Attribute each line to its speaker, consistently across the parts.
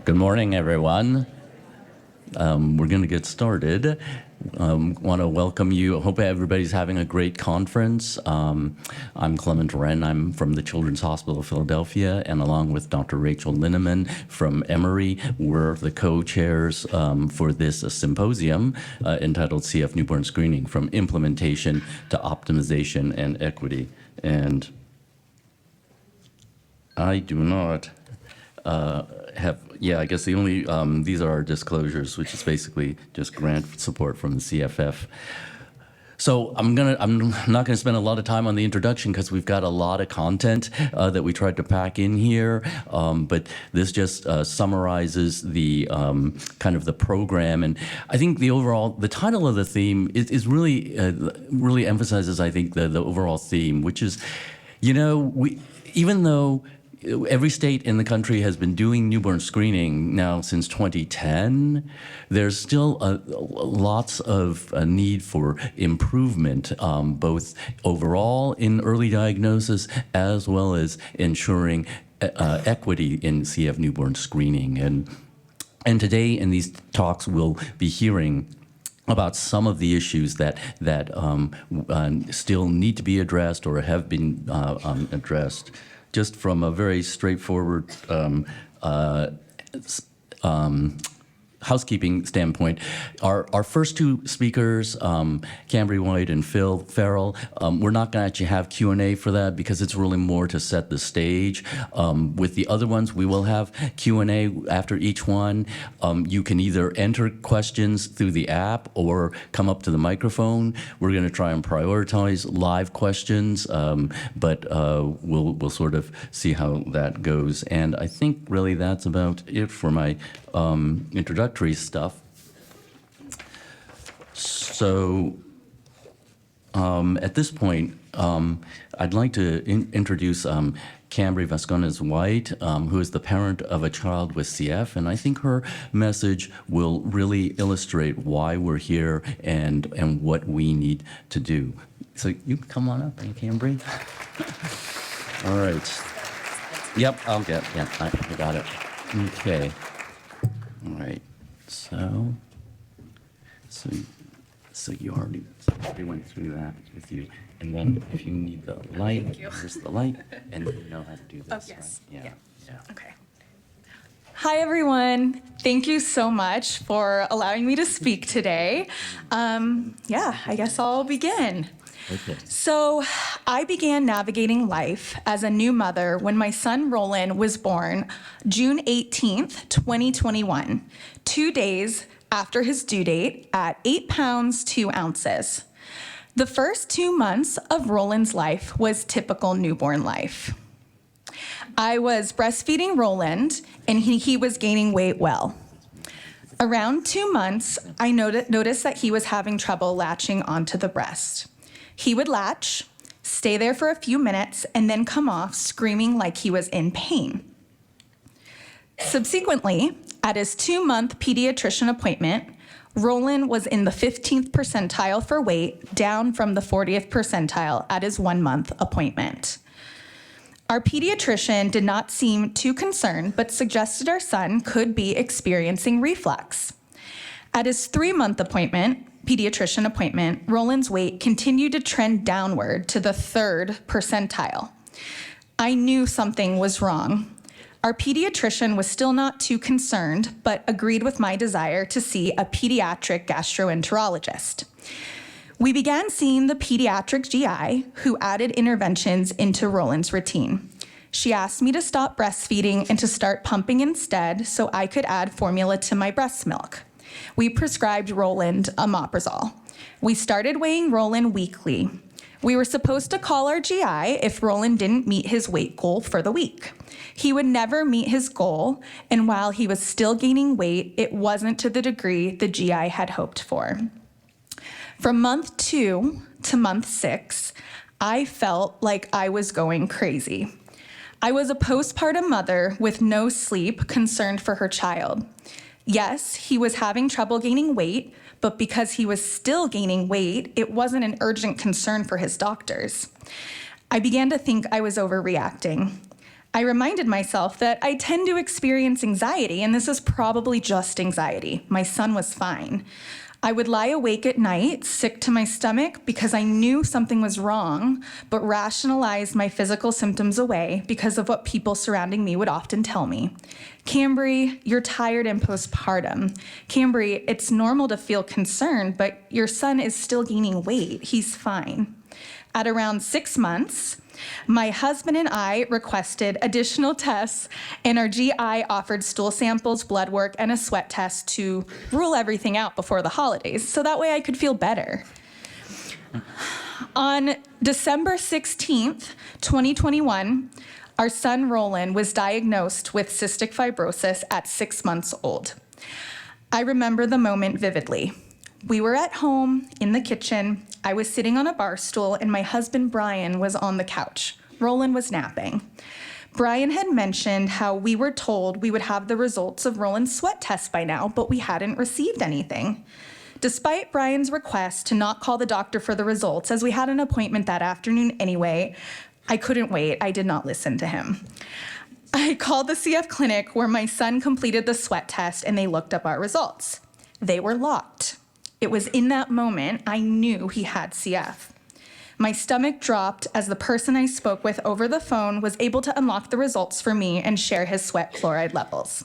Speaker 1: Good morning, everyone. We're going to get started. Want to welcome you. I hope everybody's having a great conference. I'm Clement Wren. I'm from the Children's Hospital of Philadelphia, and along with Dr. Rachel Linneman from Emory, we're the co-chairs for this symposium entitled CF Newborn Screening: From Implementation to Optimization and Equity. And I do not I guess the only, these are our disclosures, which is basically just grant support from the CFF. So I'm not gonna spend a lot of time on the introduction because we've got a lot of content that we tried to pack in here, but this just summarizes the kind of the program. And I think the title of the theme is really, really emphasizes, I think, the overall theme, which is, even though every state in the country has been doing newborn screening now since 2010. There's still lots of need for improvement, both overall in early diagnosis as well as ensuring equity in CF newborn screening. And today in these talks we'll be hearing about some of the issues that still need to be addressed or have been addressed. Just from a very straightforward housekeeping standpoint, our first two speakers, Cambry White and Phil Farrell, we're not going to actually have Q&A for that because it's really more to set the stage. With the other ones, we will have Q&A after each one. You can either enter questions through the app or come up to the microphone. We're going to try and prioritize live questions, but we'll sort of see how that goes. And I think really that's about it for my introductory stuff. So at this point, I'd like to introduce Cambry Vasconez White, who is the parent of a child with CF, and I think her message will really illustrate why we're here and what we need to do. So you can come on up, Cambry. All right. Yep, I got it. Okay. All right, so you already went through that with you, and then if you need the light, here's the light, and you know how to do this.
Speaker 2: Oh, yes.
Speaker 1: Right? Yeah.
Speaker 2: Okay. Hi, everyone. Thank you so much for allowing me to speak today. I guess I'll begin.
Speaker 1: Okay.
Speaker 2: So I began navigating life as a new mother when my son Roland was born June 18th, 2021, 2 days after his due date at 8 pounds, 2 ounces. The first 2 months of Roland's life was typical newborn life. I was breastfeeding Roland and he was gaining weight well. Around 2 months, I noticed that he was having trouble latching onto the breast. He would latch, stay there for a few minutes, and then come off screaming like he was in pain. Subsequently, at his 2-month pediatrician appointment, Roland was in the 15th percentile for weight, down from the 40th percentile at his 1-month appointment. Our pediatrician did not seem too concerned, but suggested our son could be experiencing reflux. At his 3-month pediatrician appointment, Roland's weight continued to trend downward to the 3rd percentile. I knew something was wrong. Our pediatrician was still not too concerned, but agreed with my desire to see a pediatric gastroenterologist. We began seeing the pediatric GI, who added interventions into Roland's routine. She asked me to stop breastfeeding and to start pumping instead so I could add formula to my breast milk. We prescribed Roland omeprazole. We started weighing Roland weekly. We were supposed to call our GI if Roland didn't meet his weight goal for the week. He would never meet his goal, and while he was still gaining weight, it wasn't to the degree the GI had hoped for. From month 2 to month 6, I felt like I was going crazy. I was a postpartum mother with no sleep, concerned for her child. Yes, he was having trouble gaining weight, but because he was still gaining weight, it wasn't an urgent concern for his doctors. I began to think I was overreacting. I reminded myself that I tend to experience anxiety, and this is probably just anxiety. My son was fine. I would lie awake at night, sick to my stomach, because I knew something was wrong, but rationalized my physical symptoms away because of what people surrounding me would often tell me. Cambry, you're tired and postpartum. Cambry, it's normal to feel concerned, but your son is still gaining weight. He's fine. At around 6 months, my husband and I requested additional tests, and our GI offered stool samples, blood work, and a sweat test to rule everything out before the holidays, so that way I could feel better. On December 16th, 2021, our son Roland was diagnosed with cystic fibrosis at 6 months old. I remember the moment vividly. We were at home in the kitchen. I was sitting on a bar stool, and my husband Brian was on the couch. Roland was napping. Brian had mentioned how we were told we would have the results of Roland's sweat test by now, but we hadn't received anything. Despite Brian's request to not call the doctor for the results, as we had an appointment that afternoon anyway, I couldn't wait. I did not listen to him. I called the CF clinic where my son completed the sweat test, and they looked up our results. They were locked. It was in that moment I knew he had CF. My stomach dropped as the person I spoke with over the phone was able to unlock the results for me and share his sweat chloride levels.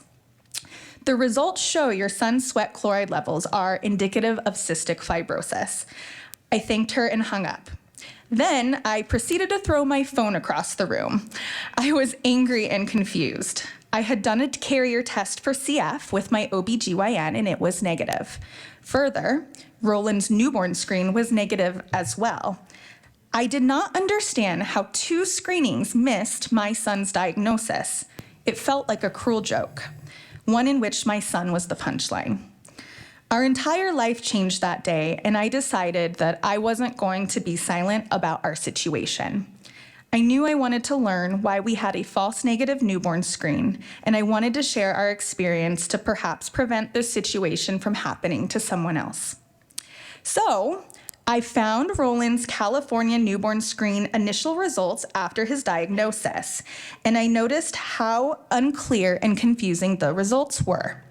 Speaker 2: The results show your son's sweat chloride levels are indicative of cystic fibrosis. I thanked her and hung up. Then I proceeded to throw my phone across the room. I was angry and confused. I had done a carrier test for CF with my OBGYN, and it was negative. Further, Roland's newborn screen was negative as well. I did not understand how 2 screenings missed my son's diagnosis. It felt like a cruel joke, one in which my son was the punchline. Our entire life changed that day, and I decided that I wasn't going to be silent about our situation. I knew I wanted to learn why we had a false negative newborn screen, and I wanted to share our experience to perhaps prevent this situation from happening to someone else. So, I found Roland's California newborn screen initial results after his diagnosis, and I noticed how unclear and confusing the results were.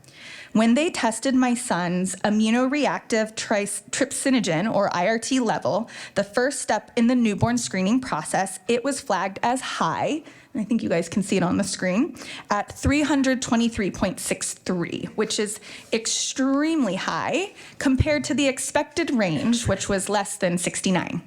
Speaker 2: When they tested my son's immunoreactive trypsinogen, or IRT level, the first step in the newborn screening process, it was flagged as high, and I think you guys can see it on the screen, at 323.63, which is extremely high compared to the expected range, which was less than 69.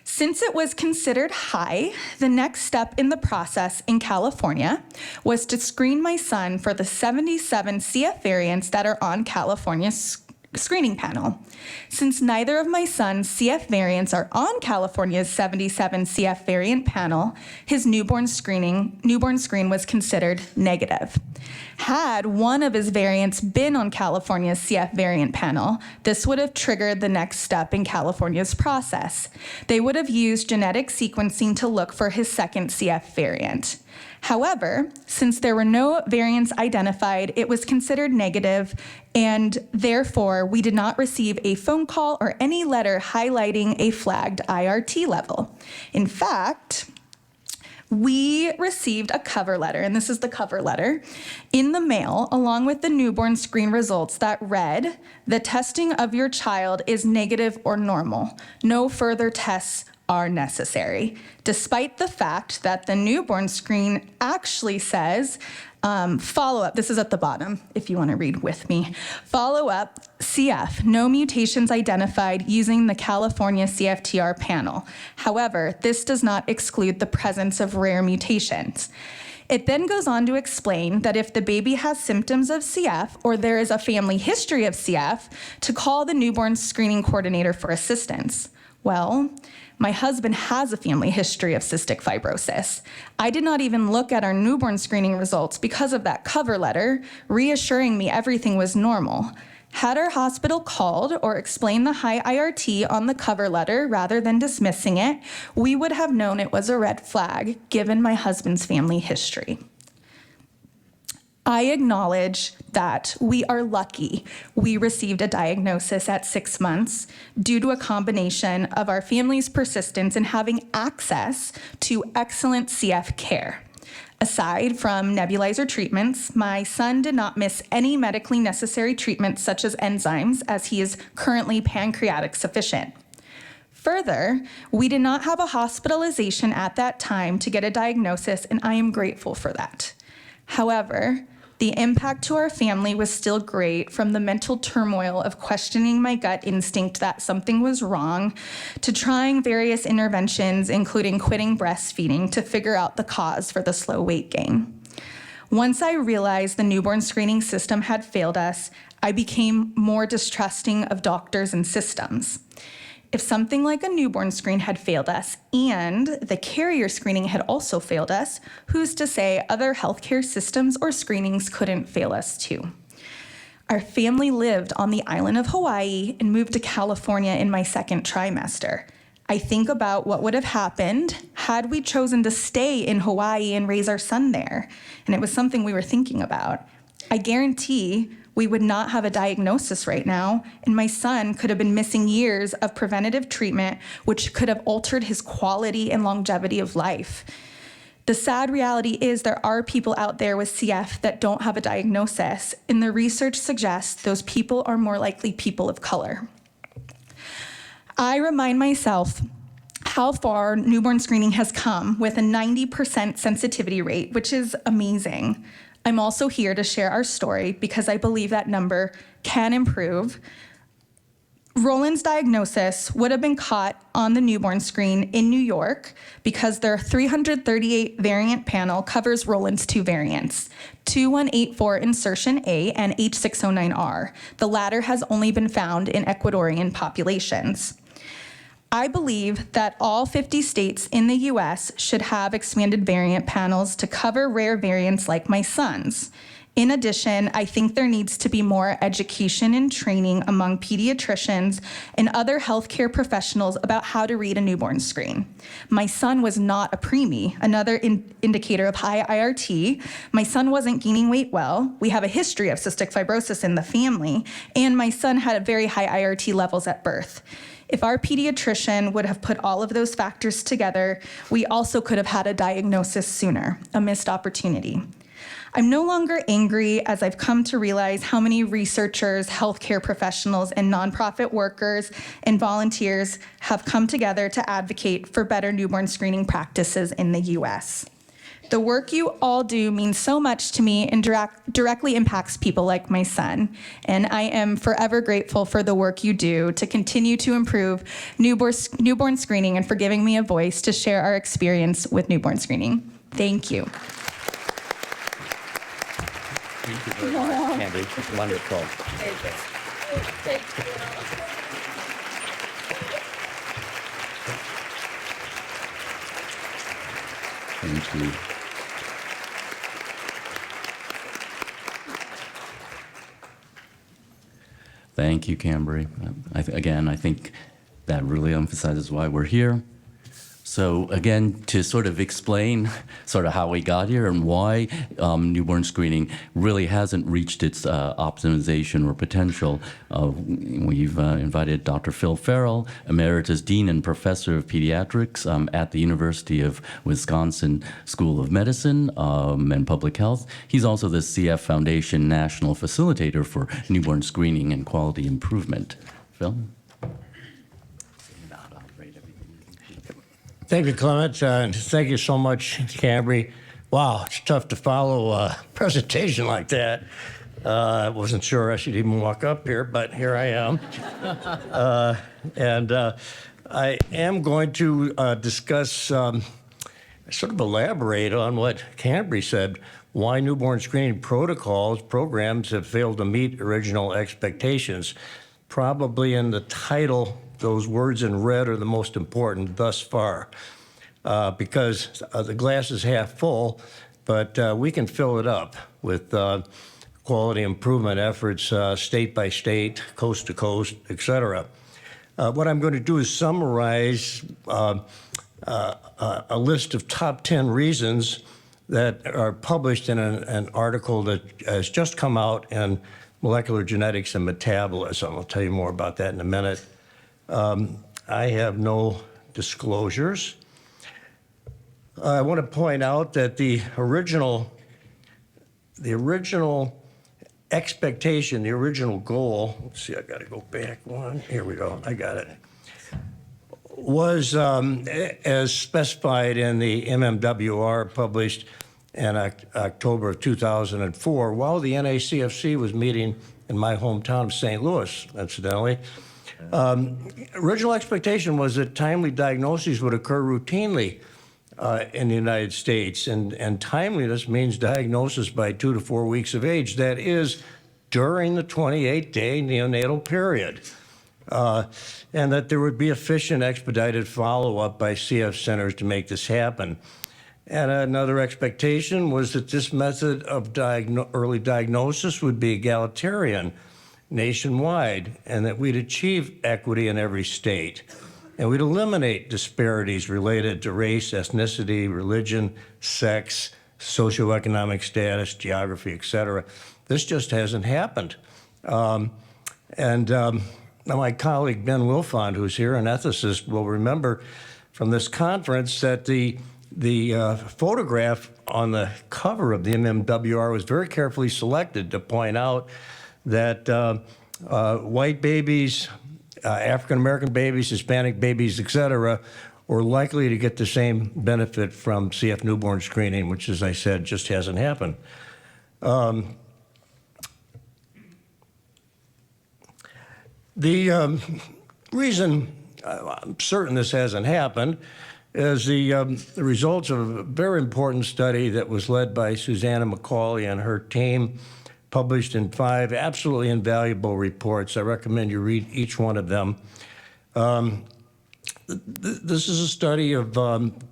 Speaker 2: Since it was considered high, the next step in the process in California was to screen my son for the 77 CF variants that are on California's screening panel. Since neither of my son's CF variants are on California's 77 CF variant panel, his newborn screen was considered negative. Had one of his variants been on California's CF variant panel, this would have triggered the next step in California's process. They would have used genetic sequencing to look for his second CF variant. However, since there were no variants identified, it was considered negative, and therefore we did not receive a phone call or any letter highlighting a flagged IRT level. In fact, we received a cover letter, and this is the cover letter, in the mail along with the newborn screen results that read, "The testing of your child is negative or normal. No further tests are necessary," despite the fact that the newborn screen actually says, follow-up, this is at the bottom if you want to read with me, follow-up CF, no mutations identified using the California CFTR panel. However, this does not exclude the presence of rare mutations. It then goes on to explain that if the baby has symptoms of CF or there is a family history of CF, to call the newborn screening coordinator for assistance. Well, my husband has a family history of cystic fibrosis. I did not even look at our newborn screening results because of that cover letter, reassuring me everything was normal. Had our hospital called or explained the high IRT on the cover letter rather than dismissing it, we would have known it was a red flag given my husband's family history. I acknowledge that we are lucky we received a diagnosis at 6 months due to a combination of our family's persistence in having access to excellent CF care. Aside from nebulizer treatments, my son did not miss any medically necessary treatments such as enzymes, as he is currently pancreatic sufficient. Further, we did not have a hospitalization at that time to get a diagnosis, and I am grateful for that. However, the impact to our family was still great, from the mental turmoil of questioning my gut instinct that something was wrong, to trying various interventions, including quitting breastfeeding, to figure out the cause for the slow weight gain. Once I realized the newborn screening system had failed us, I became more distrusting of doctors and systems. If something like a newborn screen had failed us and the carrier screening had also failed us, who's to say other healthcare systems or screenings couldn't fail us too? Our family lived on the island of Hawaii and moved to California in my second trimester. I think about what would have happened had we chosen to stay in Hawaii and raise our son there, and it was something we were thinking about. I guarantee we would not have a diagnosis right now, and my son could have been missing years of preventative treatment, which could have altered his quality and longevity of life. The sad reality is there are people out there with CF that don't have a diagnosis, and the research suggests those people are more likely people of color. I remind myself how far newborn screening has come with a 90% sensitivity rate, which is amazing. I'm also here to share our story because I believe that number can improve. Roland's diagnosis would have been caught on the newborn screen in New York because their 338 variant panel covers Roland's two variants, 2184 insertion A and H609R. The latter has only been found in Ecuadorian populations. I believe that all 50 states in the US should have expanded variant panels to cover rare variants like my son's. In addition, I think there needs to be more education and training among pediatricians and other healthcare professionals about how to read a newborn screen. My son was not a preemie, another indicator of high IRT. My son wasn't gaining weight well. We have a history of cystic fibrosis in the family, and my son had very high IRT levels at birth. If our pediatrician would have put all of those factors together, we also could have had a diagnosis sooner, a missed opportunity. I'm no longer angry, as I've come to realize how many researchers, healthcare professionals, and nonprofit workers and volunteers have come together to advocate for better newborn screening practices in the US. The work you all do means so much to me and directly impacts people like my son. And I am forever grateful for the work you do to continue to improve newborn screening and for giving me a voice to share our experience with newborn screening. Thank you.
Speaker 3: Thank you very much, Candy. Wonderful.
Speaker 1: Thank you. Thank you, Cambry. Again, I think that really emphasizes why we're here. So again, to sort of explain sort of how we got here and why newborn screening really hasn't reached its optimization or potential, we've invited Dr. Phil Farrell, Emeritus Dean and Professor of Pediatrics at the University of Wisconsin School of Medicine and Public Health. He's also the CF Foundation National Facilitator for Newborn Screening and Quality Improvement. Phil?
Speaker 4: Thank you, Clement, and thank you so much, Cambry. Wow, it's tough to follow a presentation like that. I wasn't sure I should even walk up here, but here I am. I am going to discuss, sort of elaborate on what Cambry said, why newborn screening programs have failed to meet original expectations. Probably in the title, those words in red are the most important thus far, because the glass is half full, but we can fill it up with quality improvement efforts state by state, coast to coast, et cetera. What I'm going to do is summarize a list of top 10 reasons that are published in an article that has just come out in Molecular Genetics and Metabolism. I'll tell you more about that in a minute. I have no disclosures. I want to point out that the original expectation, the original goal, let's see, I got to go back one. Here we go. I got it. Was as specified in the MMWR published in October of 2004, while the NACFC was meeting in my hometown of St. Louis, incidentally. Original expectation was that timely diagnoses would occur routinely in the United States, and timeliness means diagnosis by 2 to 4 weeks of age. That is during the 28-day neonatal period. And that there would be efficient, expedited follow-up by CF centers to make this happen. And another expectation was that this method of early diagnosis would be egalitarian nationwide, and that we'd achieve equity in every state. And we'd eliminate disparities related to race, ethnicity, religion, sex, socioeconomic status, geography, et cetera. This just hasn't happened. Now, my colleague Ben Wilfond, who's here, an ethicist, will remember from this conference that the photograph on the cover of the MMWR was very carefully selected to point out that white babies, African-American babies, Hispanic babies, et cetera, were likely to get the same benefit from CF newborn screening, which, as I said, just hasn't happened. The reason I'm certain this hasn't happened is the results of a very important study that was led by Susanna McCauley and her team, published in 5 absolutely invaluable reports. I recommend you read each one of them. This is a study of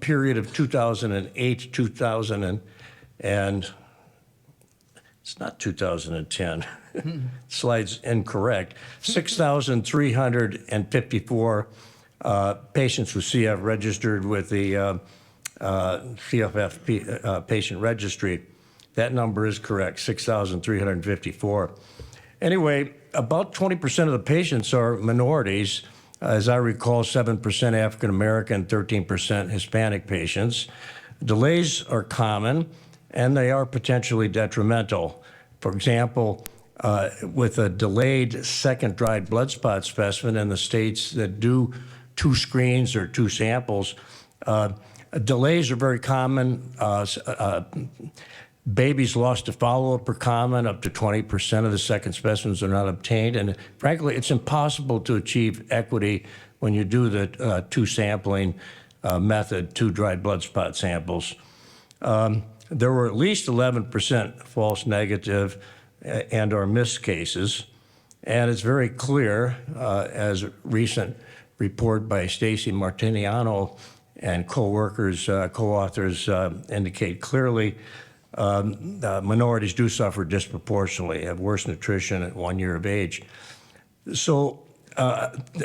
Speaker 4: period of 2008, 2000, and it's not 2010. Slide's incorrect. 6,354 patients with CF registered with the CFF patient registry. That number is correct, 6,354. Anyway, about 20% of the patients are minorities. As I recall, 7% African American, 13% Hispanic patients. Delays are common, and they are potentially detrimental. For example, with a delayed second dried blood spot specimen in the states that do 2 screens or 2 samples, delays are very common. Babies lost to follow-up are common. Up to 20% of the second specimens are not obtained. And frankly, it's impossible to achieve equity when you do the 2 sampling method, 2 dried blood spot samples. There were at least 11% false negative and or missed cases. And it's very clear, as a recent report by Stacy Martiniano and co-workers, co-authors indicate clearly, minorities do suffer disproportionately, have worse nutrition at 1 year of age. So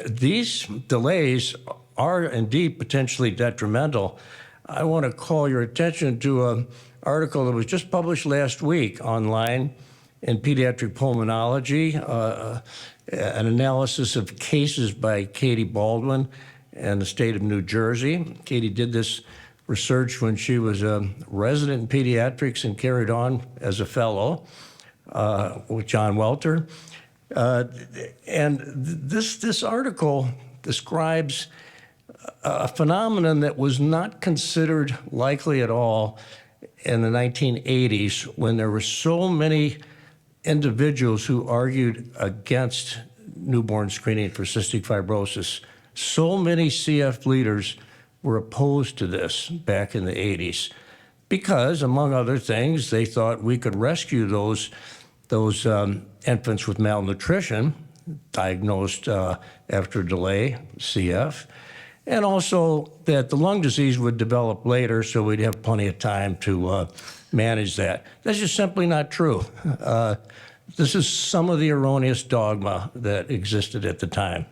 Speaker 4: these delays are indeed potentially detrimental. I want to call your attention to an article that was just published last week online in Pediatric Pulmonology, an analysis of cases by Katie Baldwin in the state of New Jersey. Katie did this research when she was a resident in pediatrics and carried on as a fellow with John Welter. And this article describes a phenomenon that was not considered likely at all in the 1980s, when there were so many individuals who argued against newborn screening for cystic fibrosis. So many CF leaders were opposed to this back in the 80s because, among other things, they thought we could rescue those infants with malnutrition diagnosed after delay, CF, and also that the lung disease would develop later, so we'd have plenty of time to manage that. That's just simply not true. This is some of the erroneous dogma that existed at the time.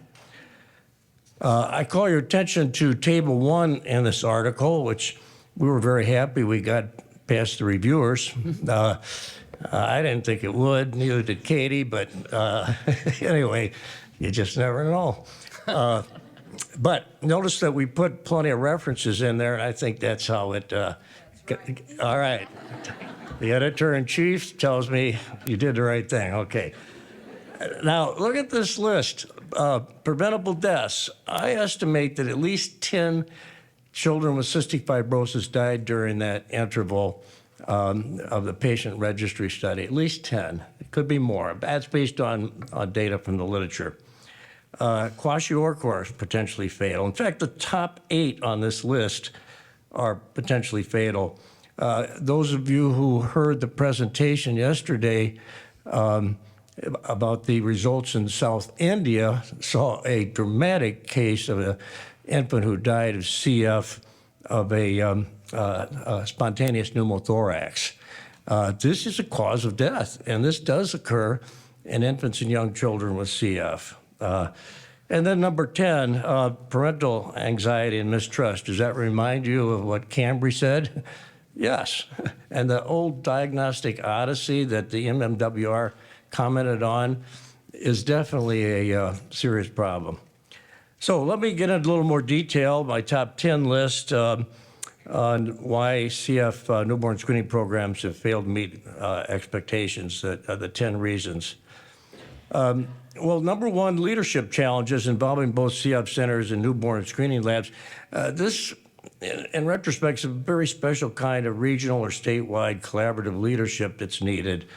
Speaker 4: I call your attention to Table 1 in this article, which we were very happy we got past the reviewers. I didn't think it would, neither did Katie, but anyway, you just never know. But notice that we put plenty of references in there, and I think that's how it. All right. The editor-in-chief tells me you did the right thing. Okay. Now, look at this list. Preventable deaths. I estimate that at least 10 children with cystic fibrosis died during that interval of the patient registry study. At least 10. It could be more. That's based on data from the literature. Kwashiorkor is potentially fatal. In fact, the top 8 on this list are potentially fatal. Those of you who heard the presentation yesterday about the results in South India saw a dramatic case of an infant who died of CF of a spontaneous pneumothorax. This is a cause of death, and this does occur in infants and young children with CF. And then number 10, parental anxiety and mistrust. Does that remind you of what Cambry said? Yes. And the old diagnostic odyssey that the MMWR commented on is definitely a serious problem. So let me get into a little more detail, my top 10 list on why CF newborn screening programs have failed to meet expectations, the 10 reasons. Well, number one, leadership challenges involving both CF centers and newborn screening labs. This, in retrospect, is a very special kind of regional or statewide collaborative leadership that's needed.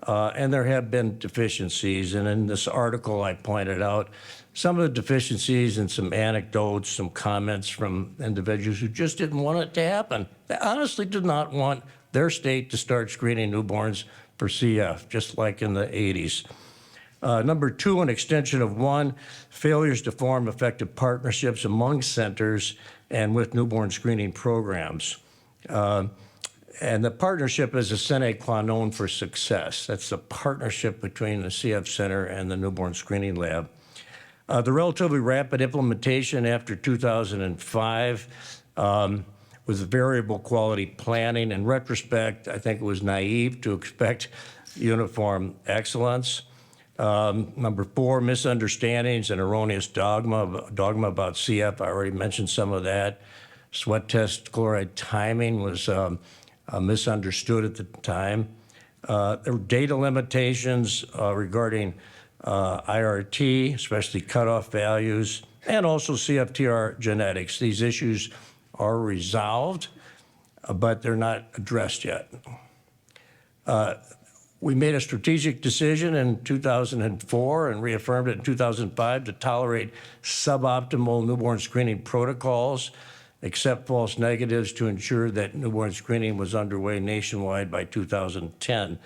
Speaker 4: And there have been deficiencies. And in this article, I pointed out some of the deficiencies and some anecdotes, some comments from individuals who just didn't want it to happen. They honestly did not want their state to start screening newborns for CF, just like in the 80s. Number two, an extension of one, failures to form effective partnerships among centers and with newborn screening programs. And the partnership is a sine qua non for success. That's the partnership between the CF Center and the newborn screening lab. The relatively rapid implementation after 2005 was variable quality planning. In retrospect, I think it was naive to expect uniform excellence. Number four, misunderstandings and erroneous dogma about CF. I already mentioned some of that. Sweat test chloride timing was misunderstood at the time. There were data limitations regarding IRT, especially cutoff values, and also CFTR genetics. These issues are resolved, but they're not addressed yet. We made a strategic decision in 2004 and reaffirmed it in 2005 to tolerate suboptimal newborn screening protocols, accept false negatives to ensure that newborn screening was underway nationwide by 2010.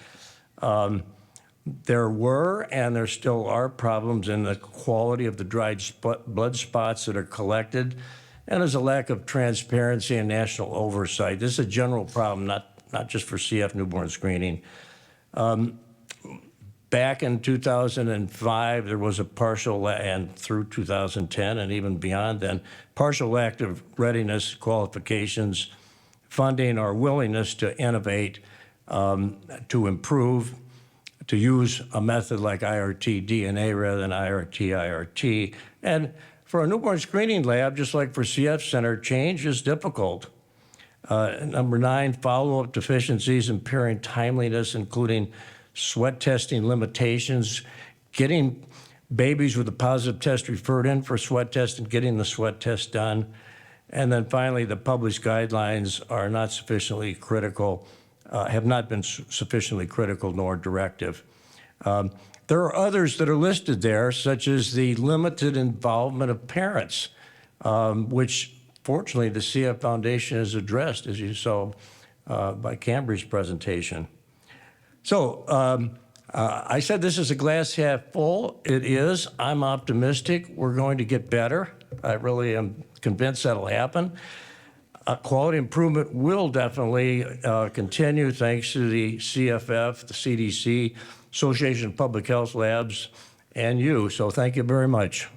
Speaker 4: There were and there still are problems in the quality of the dried blood spots that are collected, and there's a lack of transparency and national oversight. This is a general problem, not just for CF newborn screening. Back in 2005, there was a partial, and through 2010 and even beyond then, partial lack of readiness, qualifications, funding, or willingness to innovate, to improve, to use a method like IRT DNA rather than IRT. And for a newborn screening lab, just like for CF Center, change is difficult. Number 9, follow-up deficiencies impairing timeliness, including sweat testing limitations, getting babies with a positive test referred in for sweat test and getting the sweat test done. And then finally, the published guidelines are not sufficiently critical, have not been sufficiently critical nor directive. There are others that are listed there, such as the limited involvement of parents, which fortunately the CF Foundation has addressed, as you saw by Cambry's presentation. So I said this is a glass half full. It is. I'm optimistic. We're going to get better. I really am convinced that'll happen. Quality improvement will definitely continue thanks to the CFF, the CDC, Association of Public Health Labs, and you. So thank you very much.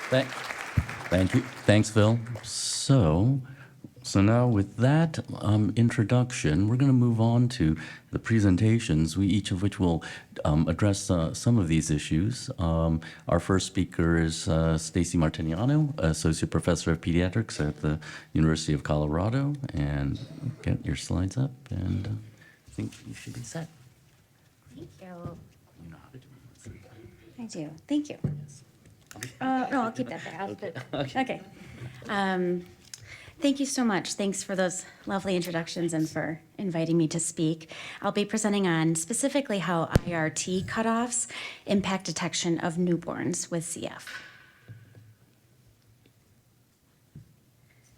Speaker 1: Thank you. Thanks, Phil. So So now with that introduction, we're going to move on to the presentations, each of which will address some of these issues. Our first speaker is Stacy Martiniano, Associate Professor of Pediatrics at the University of Colorado. And get your slides up, and I think you should be set.
Speaker 5: Thank you.
Speaker 1: You know how to do it.
Speaker 5: I do. Thank you. No, I'll keep that there. Okay. Thank you so much. Thanks for those lovely introductions and for inviting me to speak. I'll be presenting on specifically how IRT cutoffs impact detection of newborns with CF.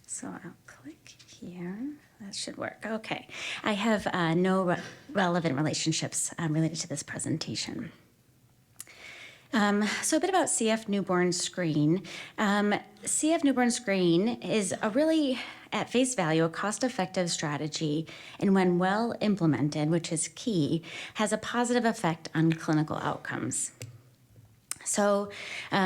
Speaker 5: So I'll click here. That should work. Okay. I have no relevant relationships related to this presentation. So a bit about CF Newborn Screen. CF Newborn Screen is a really, at face value, a cost-effective strategy, and when well implemented, which is key, has a positive effect on clinical outcomes. So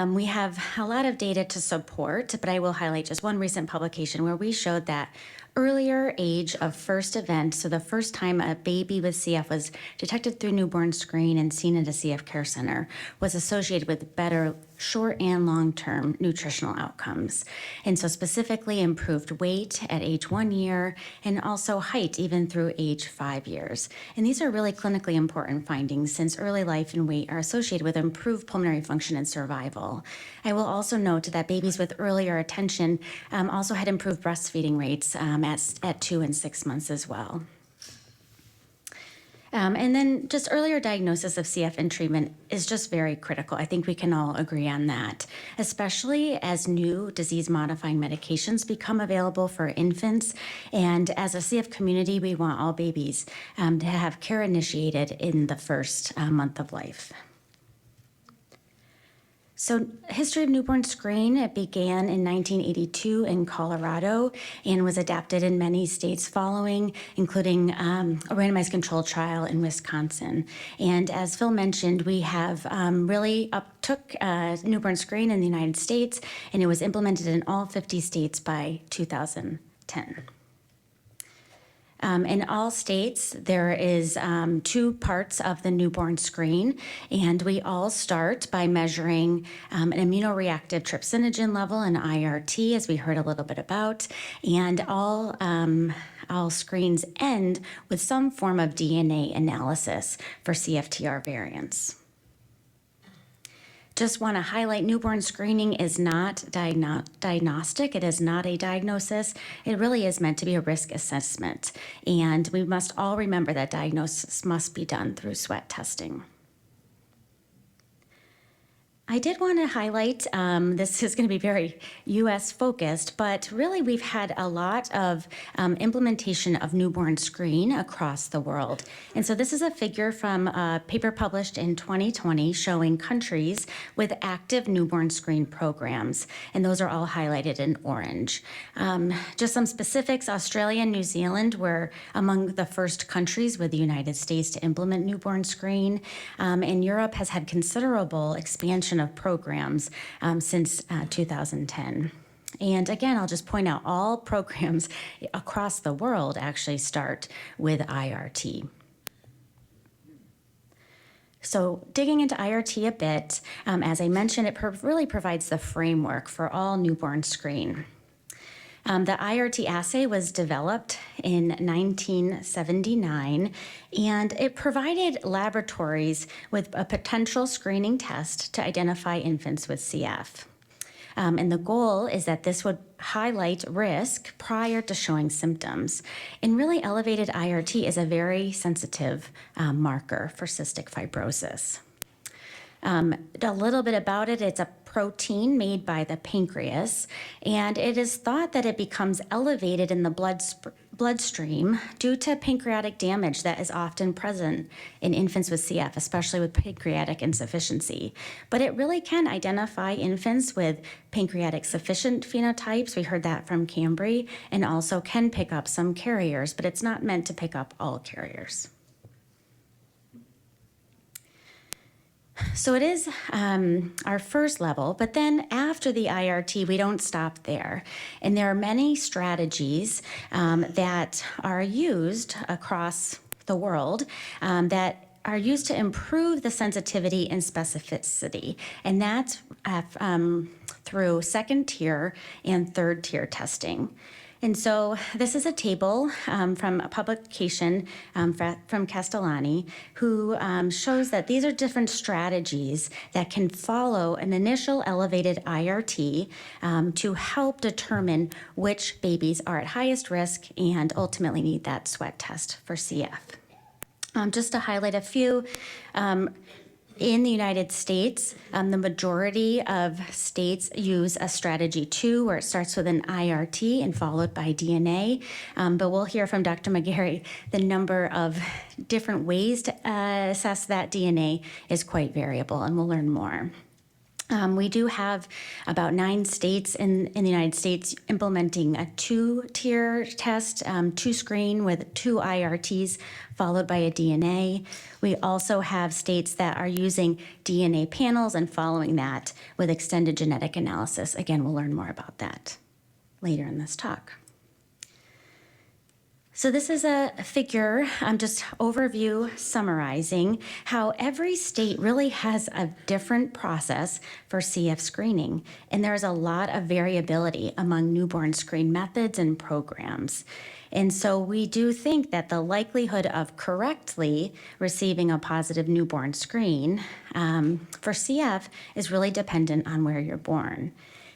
Speaker 5: we have a lot of data to support, but I will highlight just one recent publication where we showed that earlier age of first event, so the first time a baby with CF was detected through newborn screen and seen at a CF care center, was associated with better short and long-term nutritional outcomes. And so specifically improved weight at age 1 year and also height even through age 5 years. And these are really clinically important findings since early life and weight are associated with improved pulmonary function and survival. I will also note that babies with earlier attention also had improved breastfeeding rates at 2 and 6 months as well. And then just earlier diagnosis of CF and treatment is just very critical. I think we can all agree on that, especially as new disease-modifying medications become available for infants. And as a CF community, we want all babies to have care initiated in the first month of life. So history of newborn screen, it began in 1982 in Colorado and was adapted in many states following, including a randomized controlled trial in Wisconsin. And as Phil mentioned, we have really took newborn screen in the United States, and it was implemented in all 50 states by 2010. In all states, there is 2 parts of the newborn screen, and we all start by measuring an immunoreactive trypsinogen level, an IRT, as we heard a little bit about, and all screens end with some form of DNA analysis for CFTR variants. Just want to highlight newborn screening is not diagnostic. It is not a diagnosis. It really is meant to be a risk assessment. And we must all remember that diagnosis must be done through sweat testing. I did want to highlight, this is going to be very US focused, but really we've had a lot of implementation of newborn screen across the world. And so this is a figure from a paper published in 2020 showing countries with active newborn screen programs. And those are all highlighted in orange. Just some specifics, Australia and New Zealand were among the first countries with the United States to implement newborn screen. And Europe has had considerable expansion of programs since 2010. And again, I'll just point out all programs across the world actually start with IRT. So digging into IRT a bit, as I mentioned, it really provides the framework for all newborn screen. The IRT assay was developed in 1979, and it provided laboratories with a potential screening test to identify infants with CF. And the goal is that this would highlight risk prior to showing symptoms. And really elevated IRT is a very sensitive marker for cystic fibrosis. A little bit about it, it's a protein made by the pancreas, and it is thought that it becomes elevated in the bloodstream due to pancreatic damage that is often present in infants with CF, especially with pancreatic insufficiency. But it really can identify infants with pancreatic sufficient phenotypes. We heard that from Cambry, and also can pick up some carriers, but it's not meant to pick up all carriers. So it is our first level, but then after the IRT, we don't stop there. And there are many strategies that are used across the world that are used to improve the sensitivity and specificity. And that's through second tier and third tier testing. And so this is a table from a publication from Castellani, who shows that these are different strategies that can follow an initial elevated IRT to help determine which babies are at highest risk and ultimately need that sweat test for CF. Just to highlight a few, in the United States, the majority of states use a strategy 2, where it starts with an IRT and followed by DNA. But we'll hear from Dr. McGarry, the number of different ways to assess that DNA is quite variable, and we'll learn more. We do have about 9 states in the United States implementing a 2-tier test, 2 screen with 2 IRTs followed by a DNA. We also have states that are using DNA panels and following that with extended genetic analysis. Again, we'll learn more about that later in this talk. So this is a figure, just overview summarizing how every state really has a different process for CF screening, and there's a lot of variability among newborn screen methods and programs. And so we do think that the likelihood of correctly receiving a positive newborn screen for CF is really dependent on where you're born.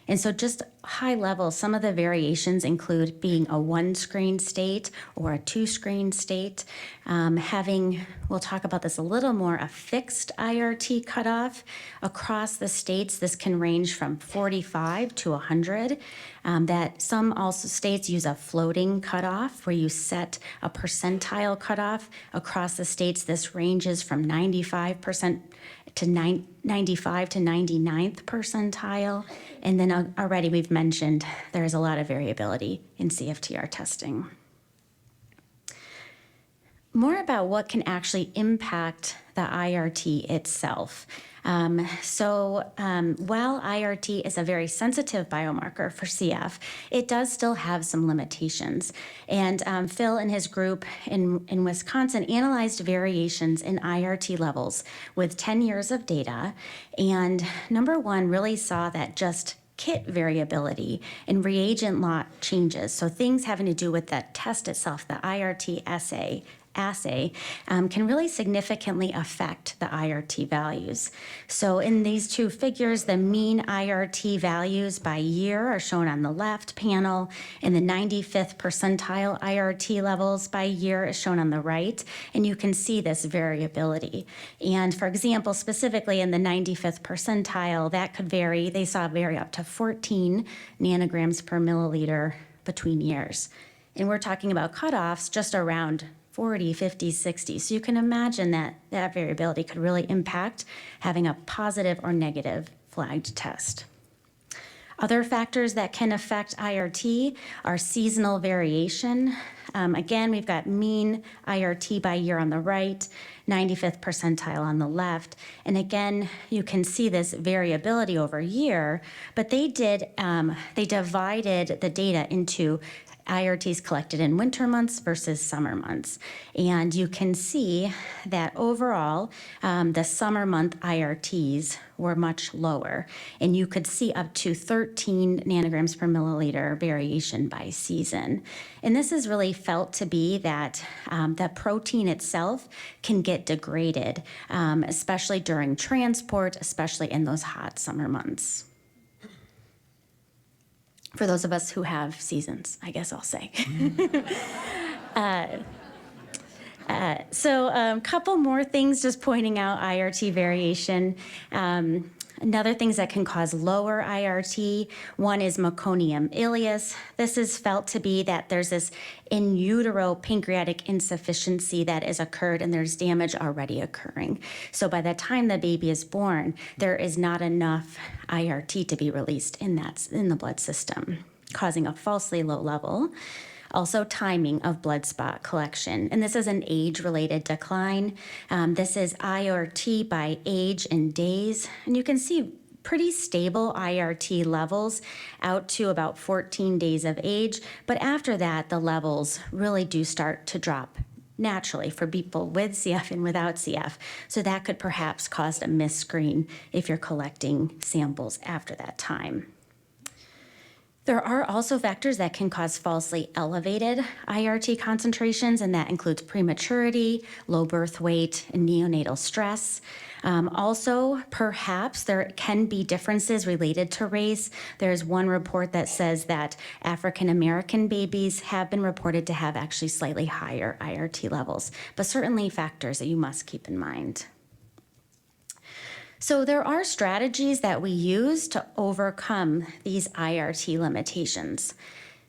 Speaker 5: And so just high level, some of the variations include being a 1-screen state or a 2-screen state, we'll talk about this a little more, a fixed IRT cutoff. Across the states, this can range from 45 to 100. That some also states use a floating cutoff where you set a percentile cutoff. Across the states, this ranges from 95% to 95 to 99th percentile. And then already we've mentioned there's a lot of variability in CFTR testing. More about what can actually impact the IRT itself. While IRT is a very sensitive biomarker for CF, it does still have some limitations. And Phil and his group in Wisconsin analyzed variations in IRT levels with 10 years of data. And number 1 really saw that just kit variability and reagent lot changes, so things having to do with the test itself, the IRT assay, can really significantly affect the IRT values. So in these 2 figures, the mean IRT values by year are shown on the left panel, and the 95th percentile IRT levels by year is shown on the right, and you can see this variability. And for example, specifically in the 95th percentile, that could vary, they saw vary up to 14 nanograms per milliliter between years. And we're talking about cutoffs just around 40, 50, 60. So you can imagine that that variability could really impact having a positive or negative flagged test. Other factors that can affect IRT are seasonal variation. Again, we've got mean IRT by year on the right, 95th percentile on the left. And again, you can see this variability over year, but they divided the data into IRTs collected in winter months versus summer months. And you can see that overall, the summer month IRTs were much lower. And you could see up to 13 nanograms per milliliter variation by season. And this is really felt to be that the protein itself can get degraded, especially during transport, especially in those hot summer months. For those of us who have seasons, I guess I'll say. So a couple more things just pointing out IRT variation. Another things that can cause lower IRT, one is meconium ileus. This is felt to be that there's this in utero pancreatic insufficiency that has occurred and there's damage already occurring. So by the time the baby is born, there is not enough IRT to be released in the blood system, causing a falsely low level. Also, timing of blood spot collection. And this is an age-related decline. This is IRT by age and days. And you can see pretty stable IRT levels out to about 14 days of age. But after that, the levels really do start to drop naturally for people with CF and without CF. So that could perhaps cause a misscreen if you're collecting samples after that time. There are also factors that can cause falsely elevated IRT concentrations, and that includes prematurity, low birth weight, and neonatal stress. Also, perhaps there can be differences related to race. There's one report that says that African American babies have been reported to have actually slightly higher IRT levels, but certainly factors that you must keep in mind. So there are strategies that we use to overcome these IRT limitations.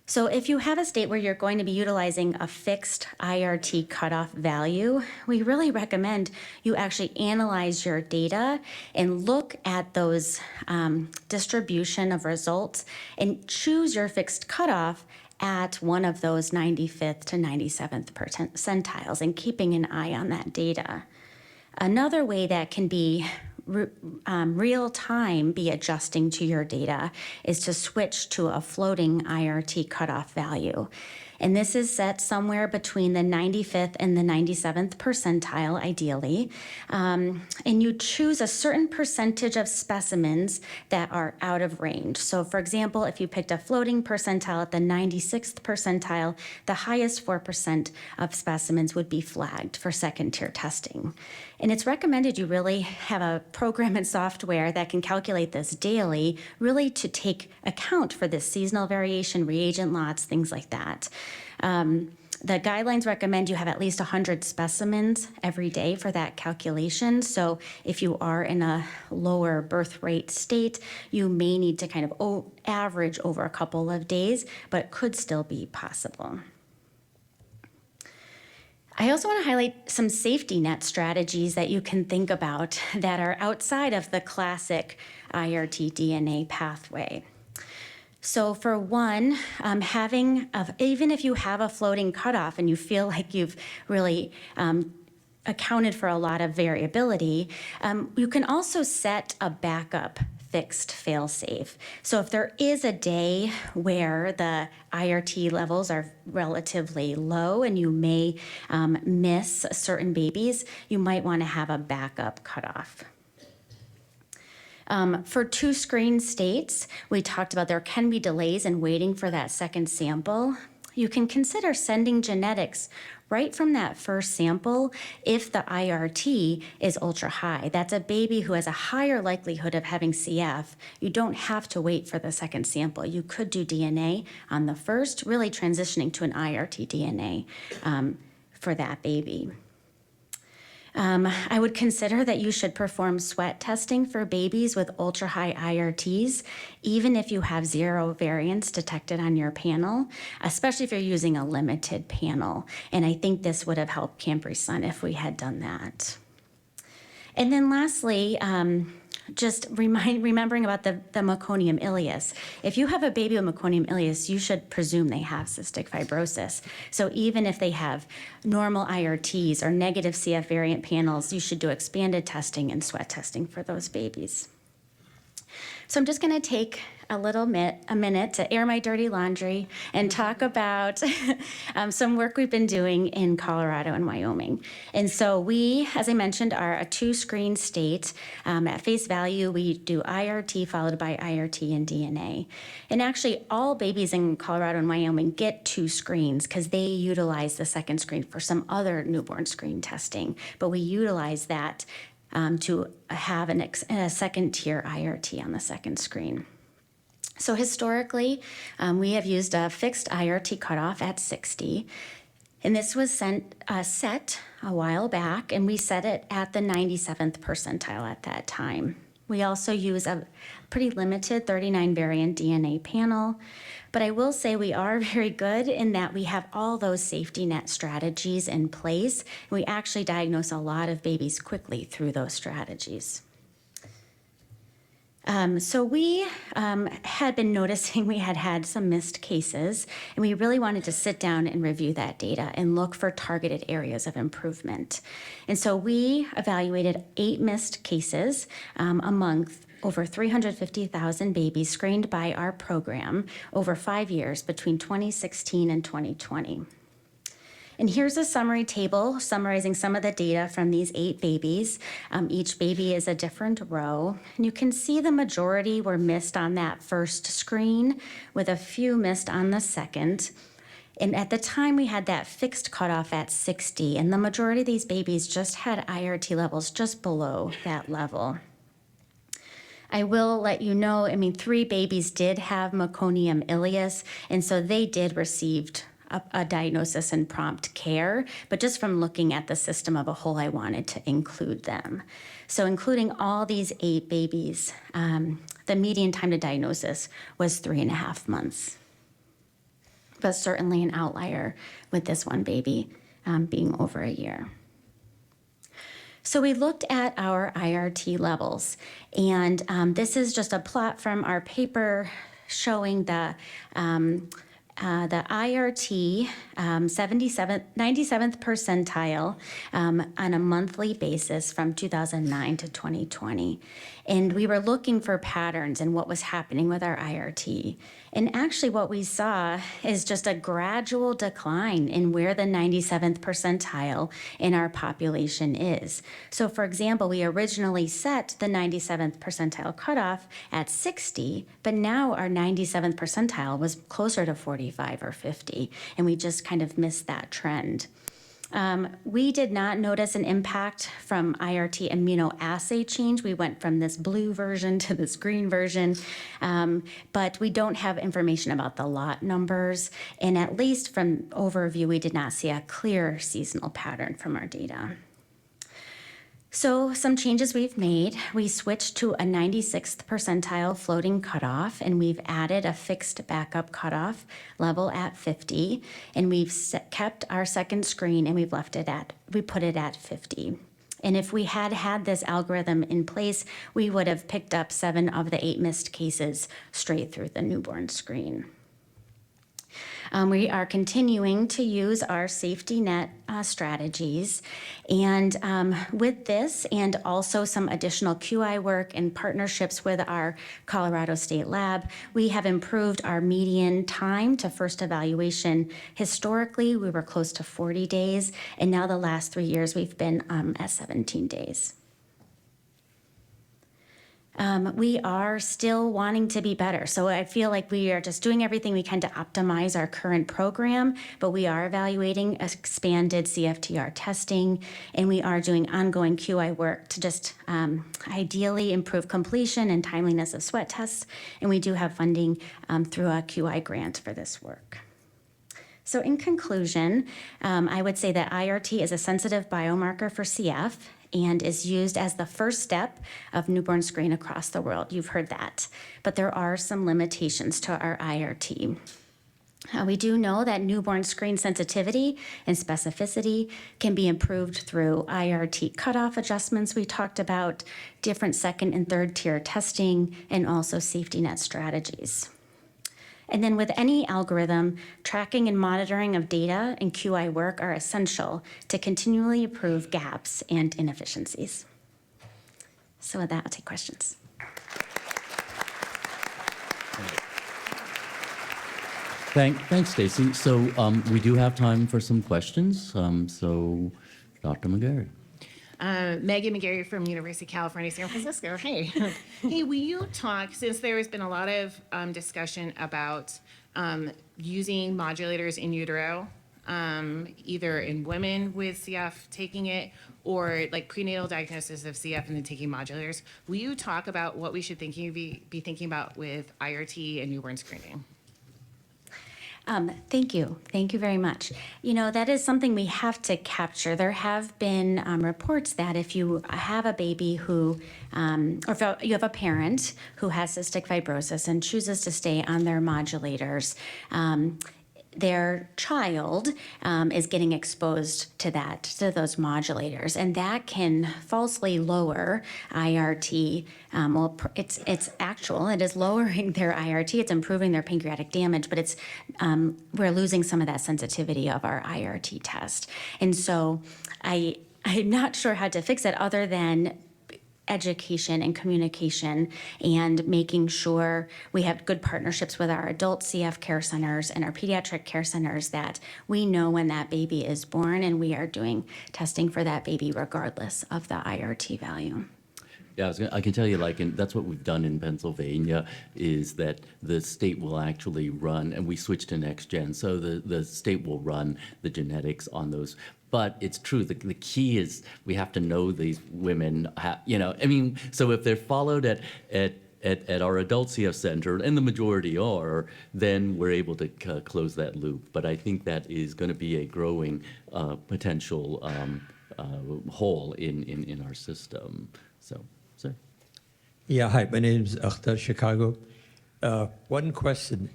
Speaker 5: So if you have a state where you're going to be utilizing a fixed IRT cutoff value, we really recommend you actually analyze your data and look at those distribution of results and choose your fixed cutoff at one of those 95th to 97th percentiles and keeping an eye on that data. Another way that can be real time be adjusting to your data is to switch to a floating IRT cutoff value. And this is set somewhere between the 95th and the 97th percentile, ideally. And you choose a certain percentage of specimens that are out of range. So for example, if you picked a floating percentile at the 96th percentile, the highest 4% of specimens would be flagged for second tier testing. And it's recommended you really have a program and software that can calculate this daily, really to take account for this seasonal variation, reagent lots, things like that. The guidelines recommend you have at least 100 specimens every day for that calculation. So if you are in a lower birth rate state, you may need to kind of average over a couple of days, but it could still be possible. I also want to highlight some safety net strategies that you can think about that are outside of the classic IRT DNA pathway. So for one, even if you have a floating cutoff and you feel like you've really accounted for a lot of variability, you can also set a backup fixed fail-safe. So if there is a day where the IRT levels are relatively low and you may miss certain babies, you might want to have a backup cutoff. For two screen states, we talked about there can be delays in waiting for that second sample. You can consider sending genetics right from that first sample if the IRT is ultra high. That's a baby who has a higher likelihood of having CF. You don't have to wait for the second sample. You could do DNA on the first, really transitioning to an IRT DNA for that baby. I would consider that you should perform sweat testing for babies with ultra-high IRTs, even if you have 0 variants detected on your panel, especially if you're using a limited panel. And I think this would have helped Cambry's son if we had done that. And then lastly, just remembering about the meconium ileus. If you have a baby with meconium ileus, you should presume they have cystic fibrosis. So even if they have normal IRTs or negative CF variant panels, you should do expanded testing and sweat testing for those babies. So I'm just going to take a minute to air my dirty laundry and talk about some work we've been doing in Colorado and Wyoming. And so we, as I mentioned, are a 2-screen state. At face value, we do IRT followed by IRT and DNA. And actually, all babies in Colorado and Wyoming get 2 screens because they utilize the second screen for some other newborn screen testing. But we utilize that to have a second tier IRT on the second screen. So historically, we have used a fixed IRT cutoff at 60. And this was set a while back, and we set it at the 97th percentile at that time. We also use a pretty limited 39 variant DNA panel, but I will say we are very good in that we have all those safety net strategies in place. We actually diagnose a lot of babies quickly through those strategies. So we had been noticing we had some missed cases, and we really wanted to sit down and review that data and look for targeted areas of improvement. And so we evaluated 8 missed cases among over 350,000 babies screened by our program over 5 years between 2016 and 2020. And here's a summary table summarizing some of the data from these 8 babies. Each baby is a different row. And you can see the majority were missed on that first screen, with a few missed on the second. And at the time, we had that fixed cutoff at 60, and the majority of these babies just had IRT levels just below that level. I will let you know, 3 babies did have meconium ileus, and so they did receive a diagnosis and prompt care, but just from looking at the system of a whole, I wanted to include them. So including all these 8 babies, the median time to diagnosis was 3.5 months, but certainly an outlier with this one baby being over a year. So we looked at our IRT levels, and this is just a plot from our paper showing the IRT 97th percentile on a monthly basis from 2009 to 2020. And we were looking for patterns in what was happening with our IRT. And actually what we saw is just a gradual decline in where the 97th percentile in our population is. So for example, we originally set the 97th percentile cutoff at 60, but now our 97th percentile was closer to 45 or 50, and we just kind of missed that trend. We did not notice an impact from IRT immunoassay change. We went from this blue version to this green version, but we don't have information about the lot numbers. And at least from overview, we did not see a clear seasonal pattern from our data. So some changes we've made, we switched to a 96th percentile floating cutoff, and we've added a fixed backup cutoff level at 50, and we've kept our second screen and we put it at 50. And if we had this algorithm in place, we would have picked up 7 of the 8 missed cases straight through the newborn screen. We are continuing to use our safety net strategies, and with this and also some additional QI work and partnerships with our Colorado State Lab, we have improved our median time to first evaluation. Historically, we were close to 40 days, and now the last 3 years we've been at 17 days. We are still wanting to be better. So I feel like we are just doing everything we can to optimize our current program, but we are evaluating expanded CFTR testing, and we are doing ongoing QI work to just ideally improve completion and timeliness of sweat tests, and we do have funding through a QI grant for this work. So in conclusion, I would say that IRT is a sensitive biomarker for CF and is used as the first step of newborn screen across the world. You've heard that. But there are some limitations to our IRT. We do know that newborn screen sensitivity and specificity can be improved through IRT cutoff adjustments we talked about, different second and third tier testing, and also safety net strategies. And then with any algorithm, tracking and monitoring of data and QI work are essential to continually improve gaps and inefficiencies. So with that, I'll take questions.
Speaker 1: Thanks, Stacy. So we do have time for some questions. So Dr. McGarry.
Speaker 6: Megan McGarry from University of California, San Francisco. Hey. Hey, will you talk, since there has been a lot of discussion about using modulators in utero, either in women with CF taking it or like prenatal diagnosis of CF and then taking modulators, will you talk about what we should be thinking about with IRT and newborn screening?
Speaker 5: Thank you. Thank you very much. You know, that is something we have to capture. There have been reports that if you have a baby who, or if you have a parent who has cystic fibrosis and chooses to stay on their modulators, their child is getting exposed to those modulators, and that can falsely lower IRT. It's actual. It is lowering their IRT. It's improving their pancreatic damage, but we're losing some of that sensitivity of our IRT test. And so I'm not sure how to fix it other than education and communication and making sure we have good partnerships with our adult CF care centers and our pediatric care centers, that we know when that baby is born and we are doing testing for that baby regardless of the IRT value.
Speaker 1: Yeah, I can tell you, that's what we've done in Pennsylvania, is that the state will actually run, and we switched to NextGen, so the state will run the genetics on those. But it's true, the key is we have to know these women, so if they're followed at our adult CF center, and the majority are, then we're able to close that loop. But I think that is going to be a growing potential hole in our system. So, sir.
Speaker 7: Yeah, hi, my name is Akhtar, Chicago. One question.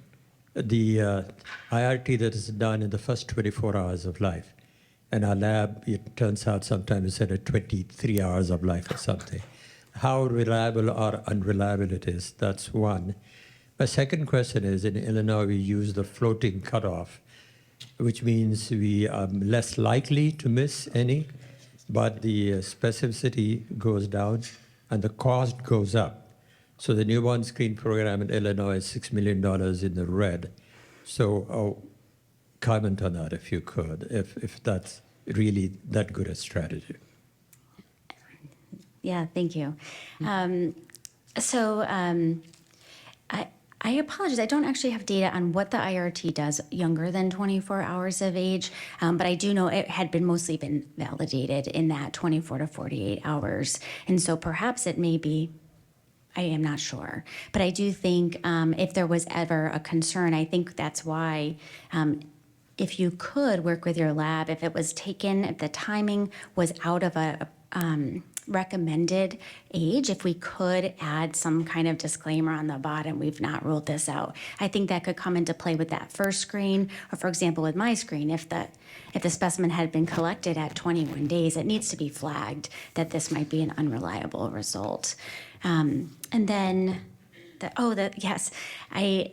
Speaker 7: The IRT that is done in the first 24 hours of life, and our lab, it turns out sometimes it's at 23 hours of life or something. How reliable or unreliable it is, that's one. My second question is, in Illinois, we use the floating cutoff, which means we are less likely to miss any, but the specificity goes down and the cost goes up. So the newborn screen program in Illinois is $6 million in the red. So comment on that if you could, if that's really that good a strategy.
Speaker 5: Yeah, thank you. I apologize. I don't actually have data on what the IRT does younger than 24 hours of age, but I do know it had mostly been validated in that 24 to 48 hours. And so perhaps it may be, I am not sure. But I do think if there was ever a concern, I think that's why if you could work with your lab, if it was taken, if the timing was out of a recommended age, if we could add some kind of disclaimer on the bottom, we've not ruled this out. I think that could come into play with that first screen, or for example, with my screen, if the specimen had been collected at 21 days, it needs to be flagged that this might be an unreliable result. And then yes, I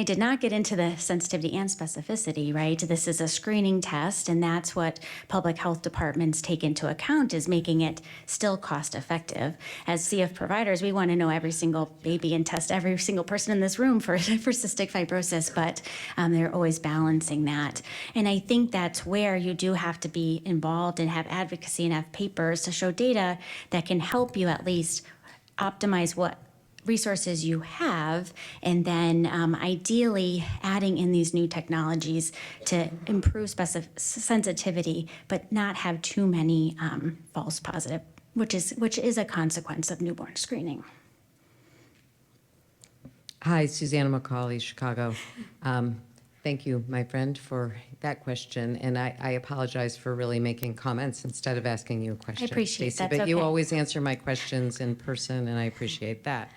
Speaker 5: did not get into the sensitivity and specificity, right? This is a screening test, and that's what public health departments take into account, is making it still cost effective. As CF providers, we want to know every single baby and test every single person in this room for cystic fibrosis, but they're always balancing that. And I think that's where you do have to be involved and have advocacy and have papers to show data that can help you at least optimize what resources you have, and then ideally adding in these new technologies to improve sensitivity, but not have too many false positive, which is a consequence of newborn screening.
Speaker 8: Hi, Susanna McCauley, Chicago. Thank you, my friend, for that question. And I apologize for really making comments instead of asking you a question.
Speaker 5: I appreciate
Speaker 8: Stacey,
Speaker 5: that.
Speaker 8: but you always answer my questions in person, and I appreciate that.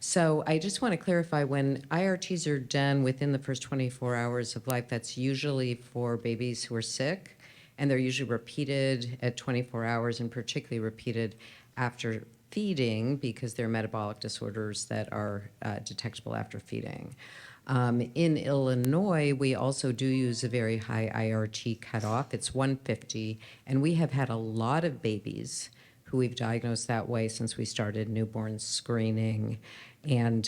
Speaker 8: So I just want to clarify, when IRTs are done within the first 24 hours of life, that's usually for babies who are sick, and they're usually repeated at 24 hours, and particularly repeated after feeding, because they're metabolic disorders that are detectable after feeding. In Illinois, we also do use a very high IRT cutoff. It's 150, and we have had a lot of babies who we've diagnosed that way since we started newborn screening. And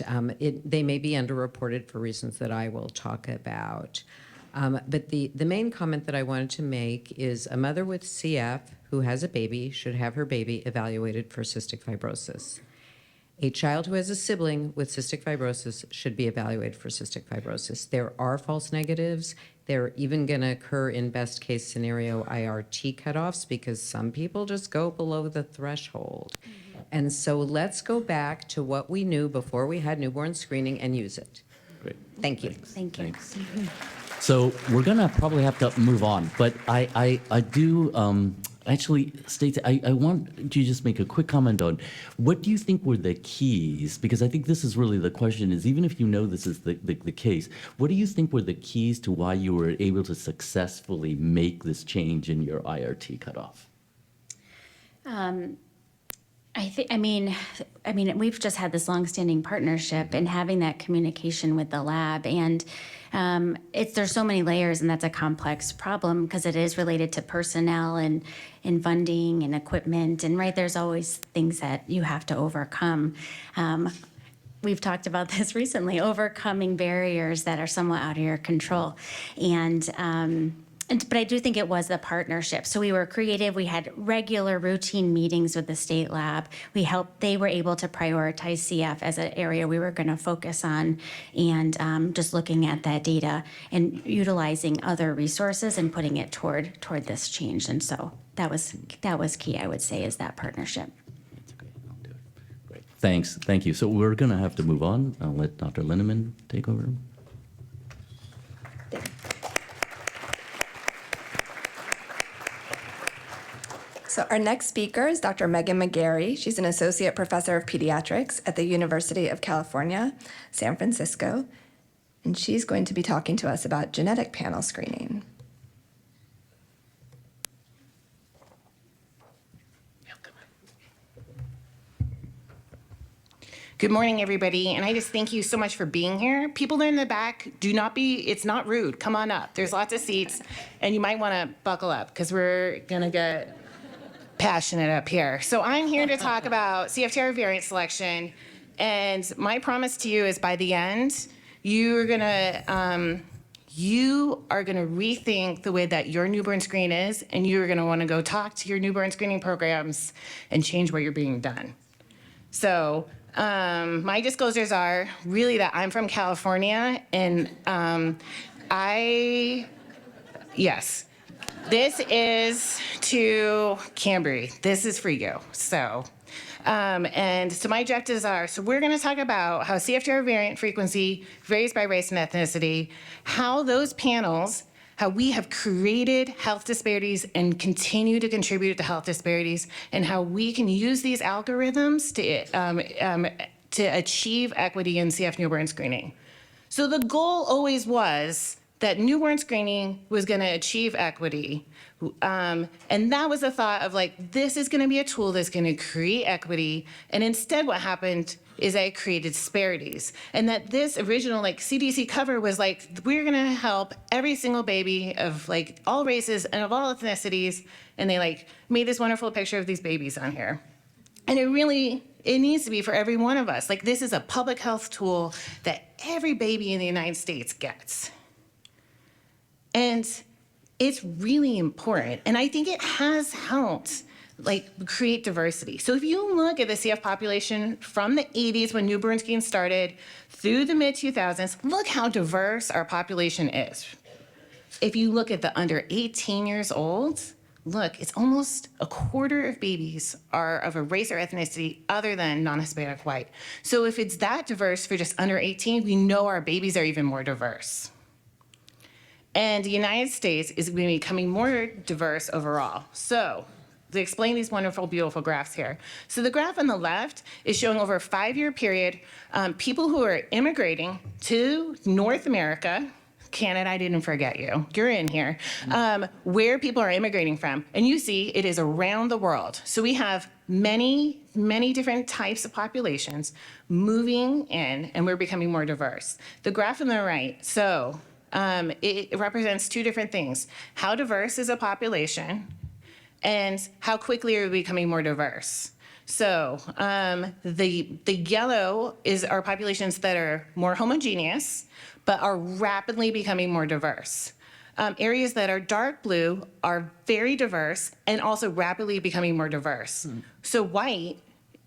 Speaker 8: they may be underreported for reasons that I will talk about. But the main comment that I wanted to make is a mother with CF who has a baby should have her baby evaluated for cystic fibrosis. A child who has a sibling with cystic fibrosis should be evaluated for cystic fibrosis. There are false negatives. They're even going to occur in best case scenario IRT cutoffs, because some people just go below the threshold. And so let's go back to what we knew before we had newborn screening and use it.
Speaker 1: Great.
Speaker 8: Thank you.
Speaker 5: Thank you.
Speaker 1: So we're gonna probably have to move on, but I do Actually, Stacey, I want you to just make a quick comment on what do you think were the keys? Because I think this is really the question is, even if you know this is the case, what do you think were the keys to why you were able to successfully make this change in your IRT cutoff?
Speaker 5: I mean, we've just had this longstanding partnership and having that communication with the lab, and there's so many layers, and that's a complex problem because it is related to personnel and funding and equipment, and there's always things that you have to overcome. We've talked about this recently, overcoming barriers that are somewhat out of your control, but I do think it was the partnership. So we were creative. We had regular routine meetings with the state lab. They were able to prioritize CF as an area we were going to focus on, and just looking at that data and utilizing other resources and putting it toward this change. And so that was key, I would say, is that partnership.
Speaker 1: That's okay. I'll do it. Great. Thanks. Thank you. So we're going to have to move on. I'll let Dr. Linneman take over.
Speaker 9: So our next speaker is Dr. Megan McGarry. She's an associate professor of pediatrics at the University of California, San Francisco, and she's going to be talking to us about genetic panel screening.
Speaker 6: Good morning, everybody, and I just thank you so much for being here. People in the back, it's not rude. Come on up. There's lots of seats, and you might want to buckle up because we're going to get passionate up here. So I'm here to talk about CFTR variant selection, and my promise to you is by the end, you are gonna rethink the way that your newborn screen is, and you're gonna want to go talk to your newborn screening programs and change what you're being done. So my disclosures are really that I'm from California, and yes. This is to Cambry. This is for you. So, and so my objectives are, so we're going to talk about how CFTR variant frequency varies by race and ethnicity, how those panels, how we have created health disparities and continue to contribute to health disparities, and how we can use these algorithms to achieve equity in CF newborn screening. So the goal always was that newborn screening was going to achieve equity. And that was the thought of this is going to be a tool that's going to create equity. And instead what happened is I created disparities. And that this original CDC cover was we're going to help every single baby of all races and of all ethnicities. And they made this wonderful picture of these babies on here. And it needs to be for every one of us. This is a public health tool that every baby in the United States gets. And it's really important. And I think it has helped create diversity. So if you look at the CF population from the 80s when newborn screening started through the mid 2000s, look how diverse our population is. If you look at the under 18 years old, look, it's almost a quarter of babies are of a race or ethnicity other than non-Hispanic white. So if it's that diverse for just under 18, we know our babies are even more diverse. And the United States is becoming more diverse overall. So to explain these wonderful, beautiful graphs here. So the graph on the left is showing over a 5-year period, people who are immigrating to North America, Canada, I didn't forget you, you're in here, where people are immigrating from. And you see it is around the world. So we have many, many different types of populations moving in, and we're becoming more diverse. The graph on the right, so it represents two different things. How diverse is a population, and how quickly are we becoming more diverse? So the yellow is our populations that are more homogeneous, but are rapidly becoming more diverse. Areas that are dark blue are very diverse and also rapidly becoming more diverse. So white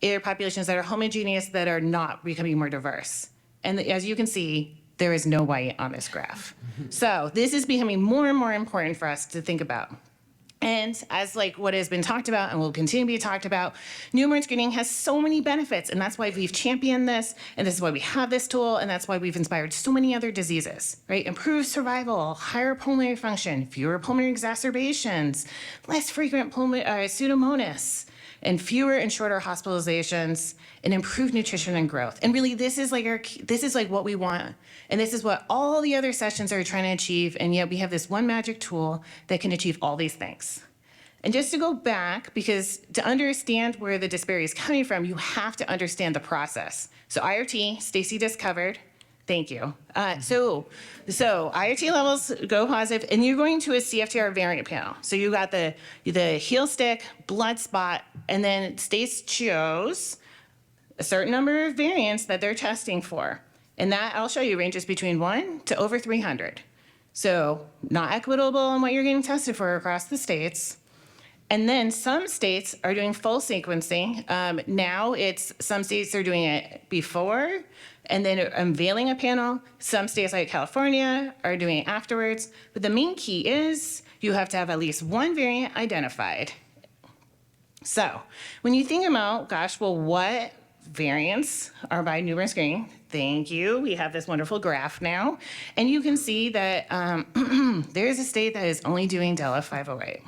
Speaker 6: are populations that are homogeneous that are not becoming more diverse. And as you can see, there is no white on this graph. So this is becoming more and more important for us to think about. And as like what has been talked about and will continue to be talked about, newborn screening has so many benefits, and that's why we've championed this, and this is why we have this tool, and that's why we've inspired so many other diseases, right? Improved survival, higher pulmonary function, fewer pulmonary exacerbations, less frequent pseudomonas, and fewer and shorter hospitalizations, and improved nutrition and growth. And really, this is like what we want, and this is what all the other sessions are trying to achieve. And yet, we have this one magic tool that can achieve all these things. And just to go back, because to understand where the disparity is coming from, you have to understand the process. So IRT, Stacy just covered. Thank you. So IRT levels go positive, and you're going to a CFTR variant panel. So you got the heel stick, blood spot, and then states chose a certain number of variants that they're testing for. And that, I'll show you, ranges between 1 to over 300. So not equitable in what you're getting tested for across the states. And then some states are doing full sequencing. Now some states are doing it before and then unveiling a panel. Some states like California are doing it afterwards. But the main key is you have to have at least one variant identified. So when you think about, gosh, well, what variants are by newborn screening? Thank you. We have this wonderful graph now. And you can see that there is a state that is only doing Della 508.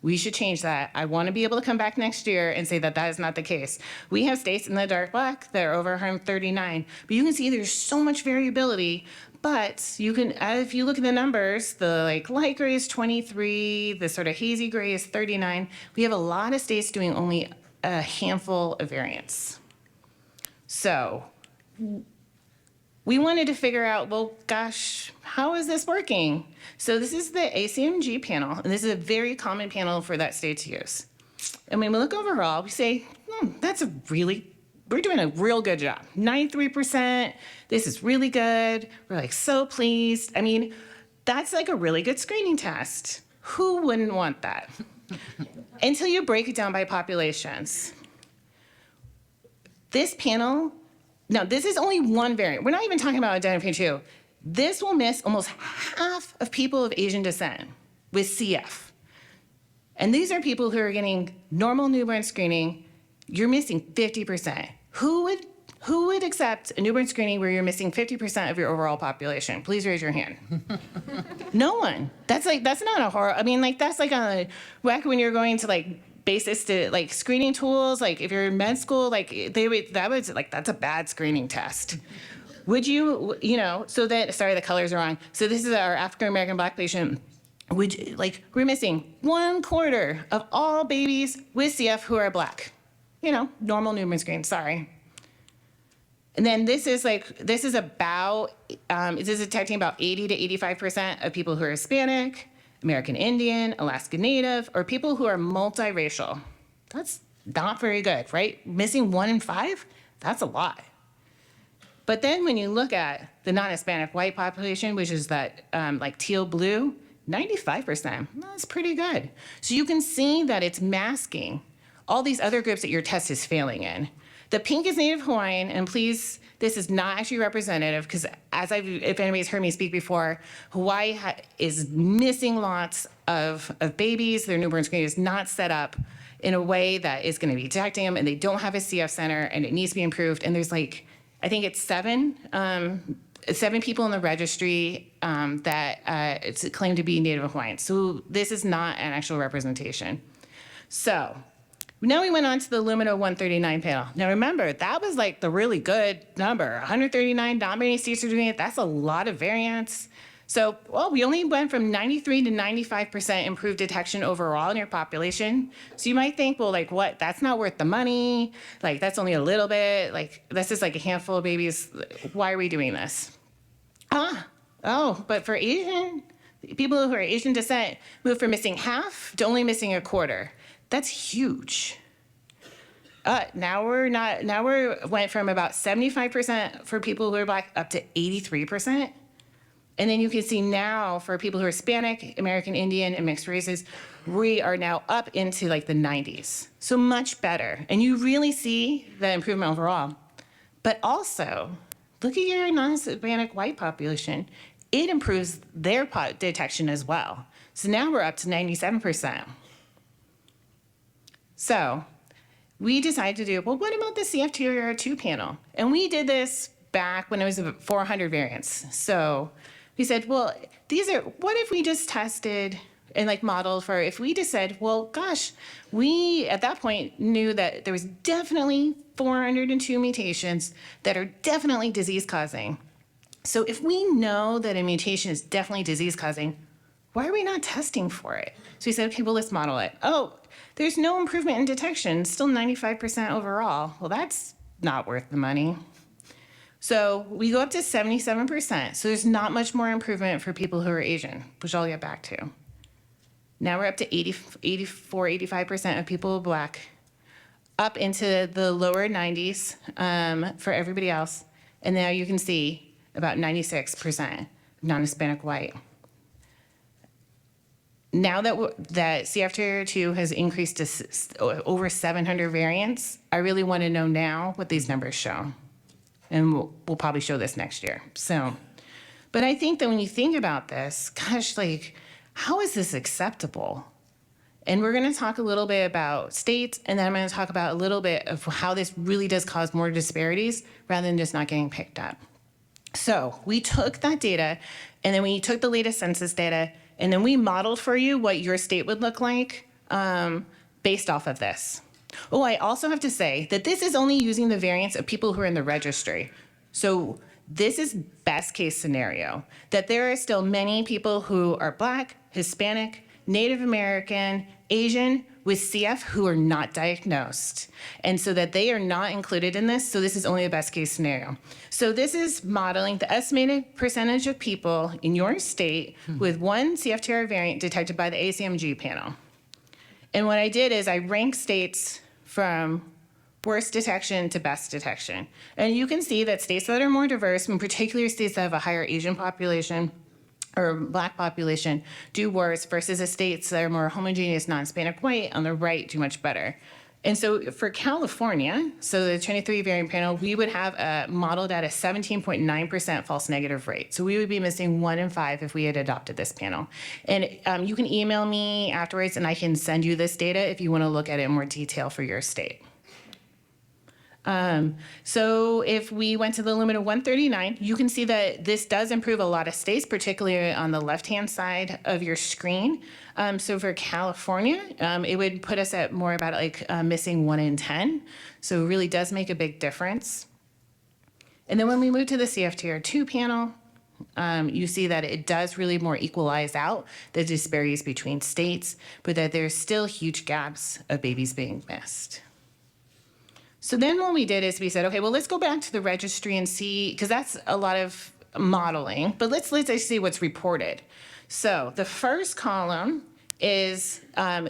Speaker 6: We should change that. I want to be able to come back next year and say that that is not the case. We have states in the dark black that are over 139, but you can see there's so much variability. But you can, if you look at the numbers, the light gray is 23, the sort of hazy gray is 39. We have a lot of states doing only a handful of variants. So we wanted to figure out, well, gosh, how is this working? So this is the ACMG panel, and this is a very common panel for that state to use. And when we look overall, we say, we're doing a real good job. 93%, this is really good. We're so pleased. I mean, that's a really good screening test. Who wouldn't want that? Until you break it down by populations. This panel, now this is only one variant. We're not even talking about identifying two. This will miss almost half of people of Asian descent with CF. And these are people who are getting normal newborn screening. You're missing 50%. Who would accept a newborn screening where you're missing 50% of your overall population? Please raise your hand. No one. That's not a horror. I mean, that's back when you're going to basis to screening tools. If you're in med school, that's a bad screening test. Would you, sorry, the colors are wrong. So this is our African American Black patient. We're missing 1/4 of all babies with CF who are Black. Normal newborn screen, sorry. And then this is detecting about 80 to 85% of people who are Hispanic, American Indian, Alaska Native, or people who are multiracial. That's not very good, right? Missing 1 in 5? That's a lot. But then when you look at the non-Hispanic white population, which is that teal blue, 95%, that's pretty good. So you can see that it's masking all these other groups that your test is failing in. The pink is Native Hawaiian, and please, this is not actually representative because if anybody's heard me speak before, Hawaii is missing lots of babies. Their newborn screening is not set up in a way that is going to be detecting them, and they don't have a CF center, and it needs to be improved. And there's I think it's 7 people in the registry that it's claimed to be Native Hawaiian. So this is not an actual representation. So now we went on to the Lumina 139 panel. Now remember, that was the really good number. 139, not many states are doing it. That's a lot of variants. So, we only went from 93 to 95% improved detection overall in your population. So you might think, what? That's not worth the money. That's only a little bit. That's just a handful of babies. Why are we doing this? But for people who are Asian descent, moved from missing half to only missing 1/4. That's huge. Now we're went from about 75% for people who are Black up to 83%. And then you can see now for people who are Hispanic, American Indian, and mixed races, we are now up into the 90s. So much better. And you really see the improvement overall. But also, look at your non-Hispanic white population. It improves their detection as well. So now we're up to 97%. So we decided to do, well, what about the CFTR2 panel? And we did this back when it was 400 variants. So we said, well, what if we just tested and like modeled for, if we just said, well, gosh, we at that point knew that there was definitely 402 mutations that are definitely disease causing. So if we know that a mutation is definitely disease causing, why are we not testing for it? So we said, okay, well, let's model it. Oh, there's no improvement in detection, still 95% overall. Well, that's not worth the money. So we go up to 77%. So there's not much more improvement for people who are Asian, which I'll get back to. Now we're up to 84, 85% of people who are Black, up into the lower 90s for everybody else. And now you can see about 96% non-Hispanic white. Now that CFTR2 has increased to over 700 variants, I really want to know now what these numbers show. And we'll probably show this next year. So, but I think that when you think about this, gosh, like, how is this acceptable? And we're going to talk a little bit about states, and then I'm going to talk about a little bit of how this really does cause more disparities rather than just not getting picked up. So we took that data, and then we took the latest census data, and then we modeled for you what your state would look like based off of this. Oh, I also have to say that this is only using the variants of people who are in the registry. So this is best case scenario, that there are still many people who are Black, Hispanic, Native American, Asian with CF who are not diagnosed. And so that they are not included in this, so this is only a best case scenario. So this is modeling the estimated percentage of people in your state with one CFTR variant detected by the ACMG panel. And what I did is I ranked states from worst detection to best detection. And you can see that states that are more diverse, in particular states that have a higher Asian population or Black population, do worse versus the states that are more homogeneous, non-Hispanic white on the right do much better. And so for California, so the 23 variant panel, we would have modeled at a 17.9% false negative rate. So we would be missing 1 in 5 if we had adopted this panel. And you can email me afterwards and I can send you this data if you want to look at it in more detail for your state. So if we went to the limit of 139, you can see that this does improve a lot of states, particularly on the left-hand side of your screen. So for California, it would put us at more about like missing 1 in 10. So it really does make a big difference. And then when we move to the CFTR2 panel, you see that it does really more equalize out the disparities between states, but that there's still huge gaps of babies being missed. So then what we did is we said, okay, well, let's go back to the registry and see, because that's a lot of modeling, but let's see what's reported. So the first column is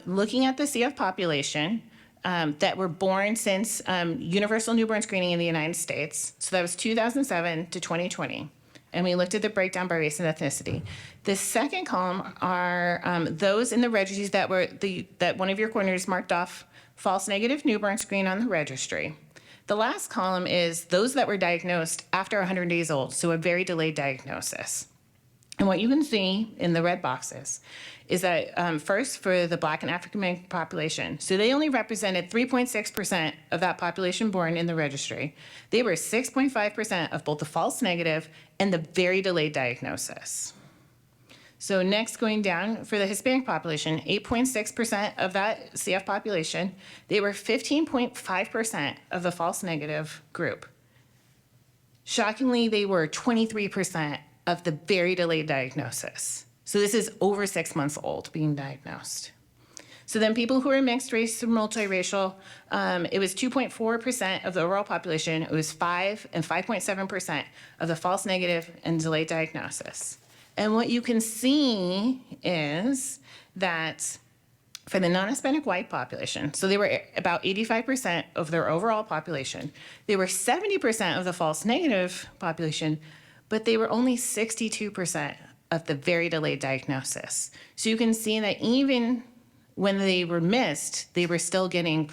Speaker 6: looking at the CF population that were born since universal newborn screening in the United States. So that was 2007 to 2020. And we looked at the breakdown by race and ethnicity. The second column are those in the registries that were that one of your coordinators marked off false negative newborn screen on the registry. The last column is those that were diagnosed after 100 days old, so a very delayed diagnosis. And what you can see in the red boxes is that first for the Black and African American population, so they only represented 3.6% of that population born in the registry. They were 6.5% of both the false negative and the very delayed diagnosis. So next, going down for the Hispanic population, 8.6% of that CF population, they were 15.5% of the false negative group. Shockingly, they were 23% of the very delayed diagnosis. So this is over 6 months old being diagnosed. So then people who are mixed race or multiracial, it was 2.4% of the overall population. It was 5 and 5.7% of the false negative and delayed diagnosis. And what you can see is that for the non-Hispanic white population, so they were about 85% of their overall population. They were 70% of the false negative population, but they were only 62% of the very delayed diagnosis. So you can see that even when they were missed, they were still getting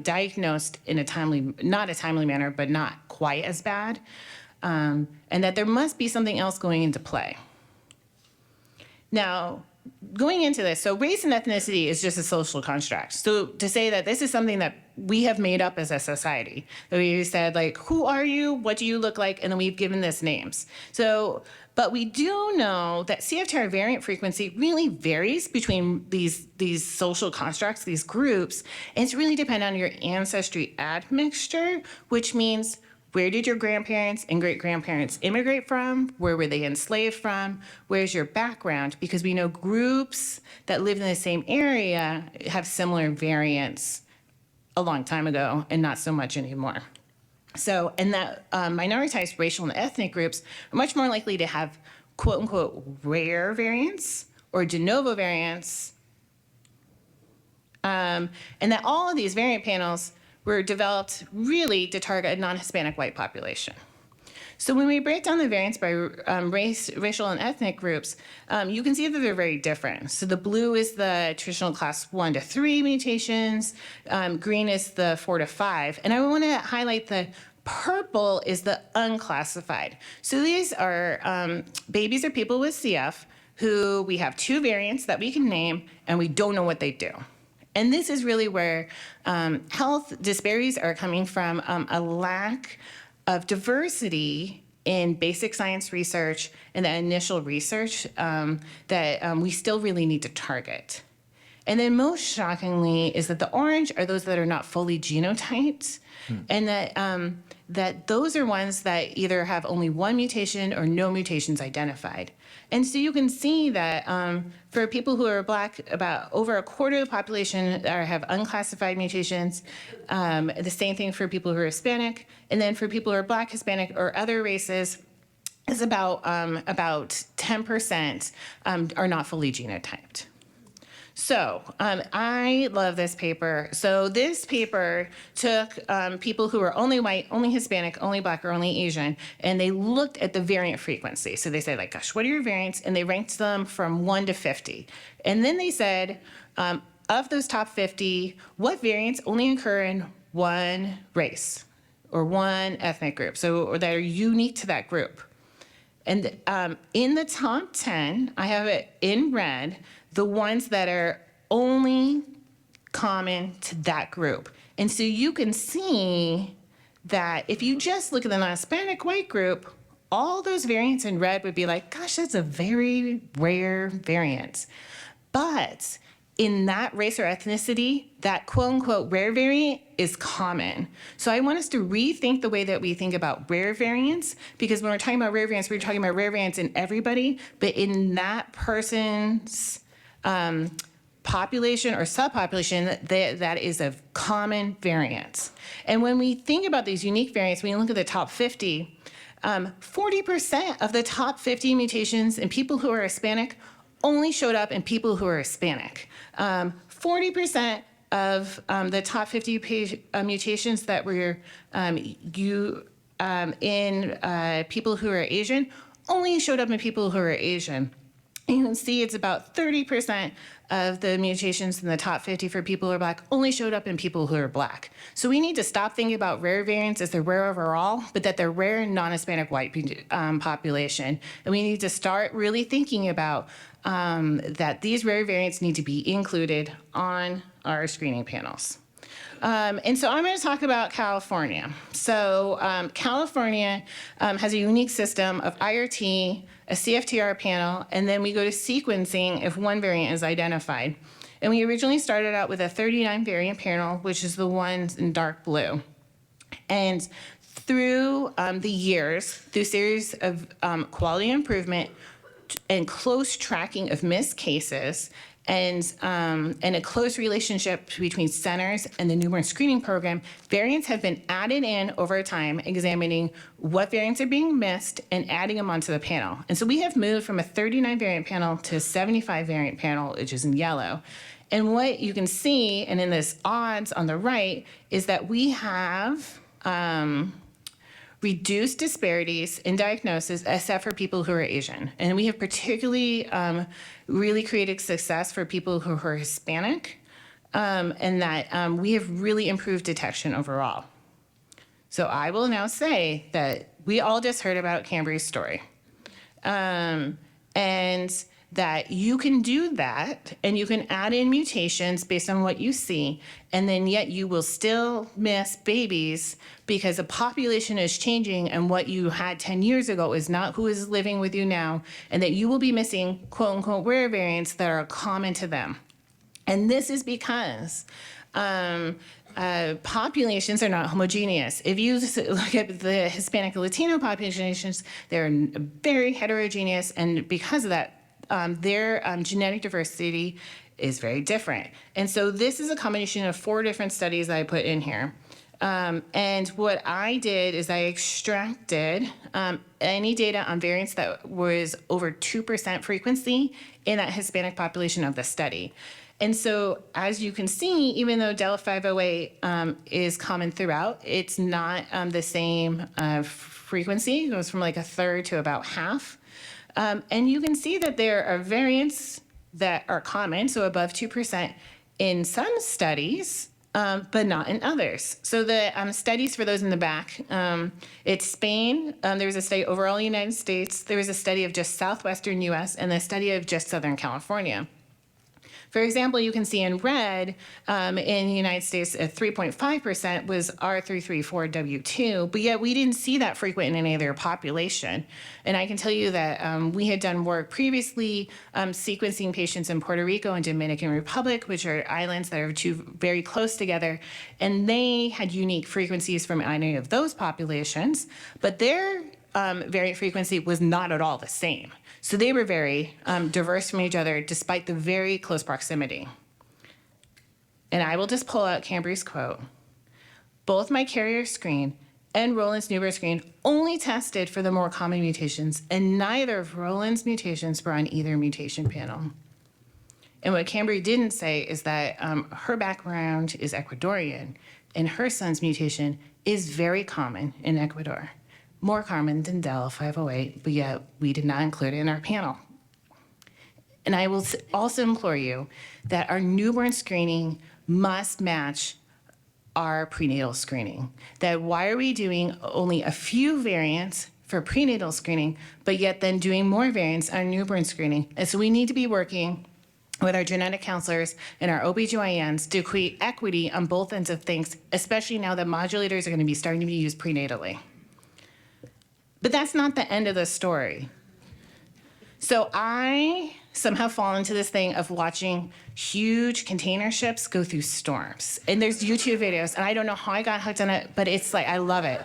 Speaker 6: diagnosed in not a timely manner, but not quite as bad. And that there must be something else going into play. Now, going into this, so race and ethnicity is just a social construct. So to say that this is something that we have made up as a society, that we said, like, who are you? What do you look like? And then we've given this names. So, but we do know that CFTR variant frequency really varies between these social constructs, these groups, and it's really dependent on your ancestry admixture, which means where did your grandparents and great-grandparents immigrate from? Where were they enslaved from? Where's your background? Because we know groups that live in the same area have similar variants a long time ago and not so much anymore. So, and that minoritized racial and ethnic groups are much more likely to have quote-unquote rare variants or de novo variants, and that all of these variant panels were developed really to target a non-Hispanic white population. So when we break down the variants by racial and ethnic groups, you can see that they're very different. So the blue is the traditional class 1 to 3 mutations, green is the 4 to 5, and I want to highlight the purple is the unclassified. So these are babies or people with CF who we have 2 variants that we can name and we don't know what they do. And this is really where health disparities are coming from, a lack of diversity in basic science research and the initial research that we still really need to target. And then most shockingly is that the orange are those that are not fully genotyped, and that those are ones that either have only 1 mutation or no mutations identified. And so you can see that for people who are Black, about over a quarter of the population have unclassified mutations. The same thing for people who are Hispanic. And then for people who are Black, Hispanic, or other races, is about 10% are not fully genotyped. So I love this paper. So this paper took people who were only white, only Hispanic, only Black, or only Asian, and they looked at the variant frequency. So they said, like, gosh, what are your variants? And they ranked them from 1 to 50. And then they said, of those top 50, what variants only occur in 1 race or 1 ethnic group, so or that are unique to that group. And in the top 10, I have it in red, the ones that are only common to that group. And so you can see that if you just look at the non-Hispanic white group, all those variants in red would be like, gosh, that's a very rare variant. But in that race or ethnicity, that quote-unquote rare variant is common. So I want us to rethink the way that we think about rare variants, because when we're talking about rare variants, we're talking about rare variants in everybody, but in that person's population or subpopulation, that is a common variant. And when we think about these unique variants, when you look at the top 50, 40% of the top 50 mutations in people who are Hispanic only showed up in people who are Hispanic. 40% of the top 50 mutations that were in people who are Asian only showed up in people who are Asian. And you can see it's about 30% of the mutations in the top 50 for people who are Black only showed up in people who are Black. So we need to stop thinking about rare variants as they're rare overall, but that they're rare in non-Hispanic white population. And we need to start really thinking about that these rare variants need to be included on our screening panels. And so I'm going to talk about California. So California has a unique system of IRT, a CFTR panel, and then we go to sequencing if 1 variant is identified. And we originally started out with a 39 variant panel, which is the ones in dark blue. And through the years, through a series of quality improvement and close tracking of missed cases, and a close relationship between centers and the newborn screening program, variants have been added in over time, examining what variants are being missed and adding them onto the panel. And so we have moved from a 39 variant panel to a 75 variant panel, which is in yellow. And what you can see, and in this odds on the right, is that we have reduced disparities in diagnosis, except for people who are Asian. And we have particularly really created success for people who are Hispanic, and that we have really improved detection overall. So I will now say that we all just heard about Cambry's story. And that you can do that and you can add in mutations based on what you see, and then yet you will still miss babies because the population is changing and what you had 10 years ago is not who is living with you now, and that you will be missing quote unquote rare variants that are common to them. And this is because populations are not homogeneous. If you look at the Hispanic and Latino populations, they're very heterogeneous, and because of that, their genetic diversity is very different. And so this is a combination of 4 different studies that I put in here. And what I did is I extracted any data on variants that was over 2% frequency in that Hispanic population of the study. And so, as you can see, even though Delta 508 is common throughout, it's not the same frequency. It goes from like a third to about half. And you can see that there are variants that are common, so above 2% in some studies, but not in others. So the studies for those in the back, it's Spain. There was a study overall in the United States. There was a study of just southwestern U.S. and a study of just Southern California. For example, you can see in red, in the United States, 3.5% was R334W2, but yet we didn't see that frequent in any other population. And I can tell you that we had done work previously sequencing patients in Puerto Rico and Dominican Republic, which are islands that are very close together, and they had unique frequencies from any of those populations, but their variant frequency was not at all the same. So they were very diverse from each other despite the very close proximity. And I will just pull out Cambry's quote. Both my carrier screen and Roland's newborn screen only tested for the more common mutations, and neither of Roland's mutations were on either mutation panel. And what Cambry didn't say is that her background is Ecuadorian, and her son's mutation is very common in Ecuador. More common than Delta 508, but yet we did not include it in our panel. And I will also implore you that our newborn screening must match our prenatal screening. That why are we doing only a few variants for prenatal screening, but yet then doing more variants on newborn screening? And so we need to be working with our genetic counselors and our OBGYNs to create equity on both ends of things, especially now that modulators are going to be starting to be used prenatally. But that's not the end of the story. So I somehow fall into this thing of watching huge container ships go through storms. And there's YouTube videos, and I don't know how I got hooked on it, but it's like, I love it.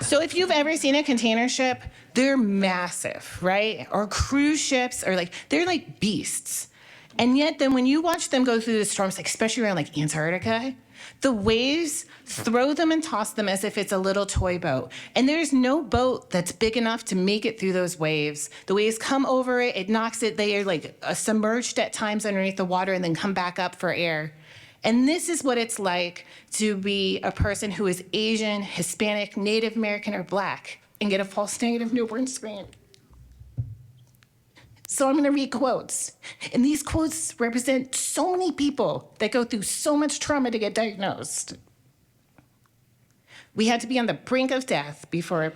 Speaker 6: So if you've ever seen a container ship, they're massive, right? Or cruise ships, or they're like beasts. And yet then when you watch them go through the storms, especially around like Antarctica, the waves throw them and toss them as if it's a little toy boat. And there's no boat that's big enough to make it through those waves. The waves come over it, it knocks it, they are like submerged at times underneath the water and then come back up for air. And this is what it's like to be a person who is Asian, Hispanic, Native American, or Black and get a false negative newborn screen. So I'm going to read quotes. And these quotes represent so many people that go through so much trauma to get diagnosed. We had to be on the brink of death before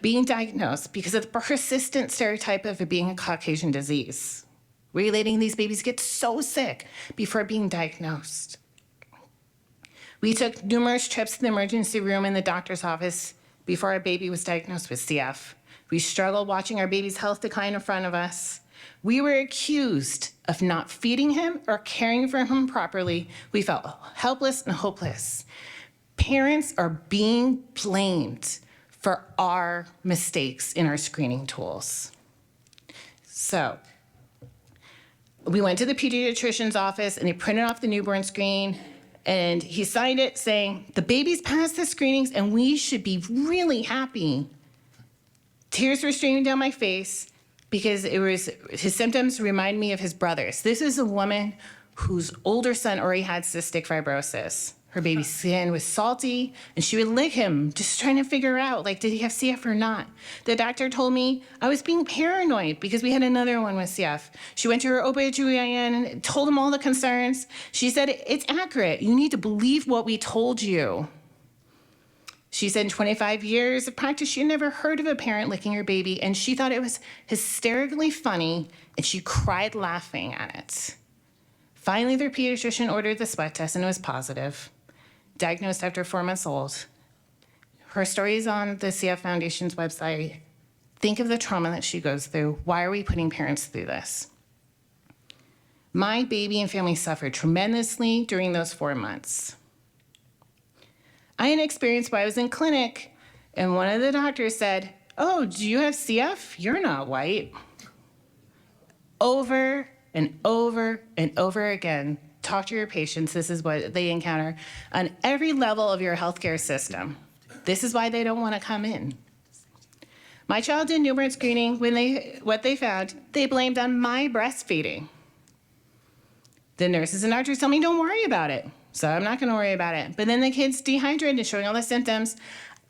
Speaker 6: being diagnosed because of the persistent stereotype of it being a Caucasian disease. We're letting these babies get so sick before being diagnosed. We took numerous trips to the emergency room in the doctor's office before our baby was diagnosed with CF. We struggled watching our baby's health decline in front of us. We were accused of not feeding him or caring for him properly. We felt helpless and hopeless. Parents are being blamed for our mistakes in our screening tools. So we went to the pediatrician's office and he printed off the newborn screen and he signed it saying, the baby's passed the screenings and we should be really happy. Tears were streaming down my face because his symptoms remind me of his brother's. This is a woman whose older son already had cystic fibrosis. Her baby's skin was salty, and she would lick him, just trying to figure out, did he have CF or not? The doctor told me I was being paranoid because we had another one with CF. She went to her OBGYN and told him all the concerns. She said, it's accurate. You need to believe what we told you. She said in 25 years of practice, she had never heard of a parent licking her baby, and she thought it was hysterically funny, and she cried laughing at it. Finally, their pediatrician ordered the sweat test, and it was positive. Diagnosed after 4 months old. Her story is on the CF Foundation's website. Think of the trauma that she goes through. Why are we putting parents through this? My baby and family suffered tremendously during those 4 months. I had an experience where I was in clinic, and one of the doctors said, "Oh, do you have CF? You're not white." Over and over and over again, talk to your patients. This is what they encounter on every level of your healthcare system. This is why they don't want to come in. My child did newborn screening. What they found, they blamed on my breastfeeding. The nurses and doctors tell me, don't worry about it. So I'm not going to worry about it. But then the kid's dehydrated and showing all the symptoms.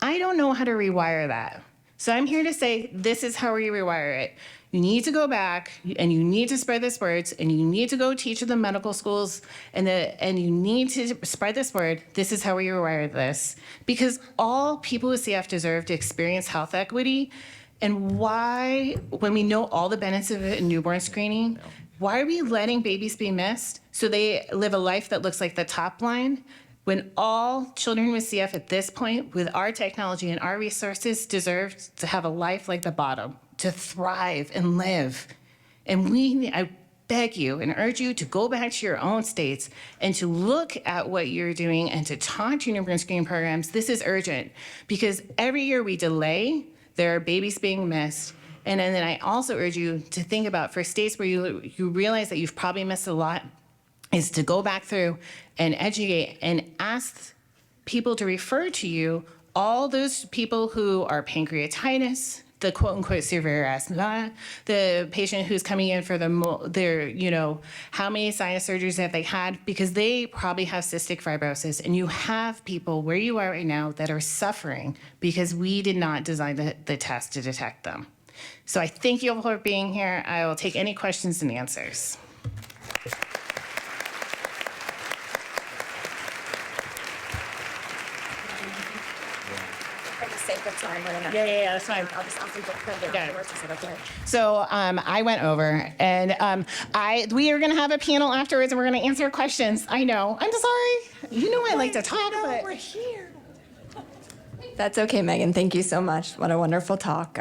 Speaker 6: I don't know how to rewire that. So I'm here to say, this is how we rewire it. You need to go back and you need to spread this word, and you need to go teach at the medical schools, and you need to spread this word. This is how we rewire this. Because all people with CF deserve to experience health equity. And why, when we know all the benefits of it in newborn screening, why are we letting babies be missed so they live a life that looks like the top line, when all children with CF at this point, with our technology and our resources, deserve to have a life like the bottom, to thrive and live? And I beg you and urge you to go back to your own states and to look at what you're doing and to talk to your newborn screening programs. This is urgent, because every year we delay, there are babies being missed. And then I also urge you to think about, for states where you realize that you've probably missed a lot, is to go back through and educate and ask people to refer to you all those people who are pancreatitis, the quote-unquote severe asthma, the patient who's coming in for how many sinus surgeries have they had, because they probably have cystic fibrosis, and you have people where you are right now that are suffering because we did not design the test to detect them. So I thank you all for being here. I will take any questions and answers. Yeah, that's fine. So I went over, and we are going to have a panel afterwards, and we're going to answer questions. I know. I'm sorry. You know I like to talk, but we're here.
Speaker 9: That's okay, Megan. Thank you so much. What a wonderful talk.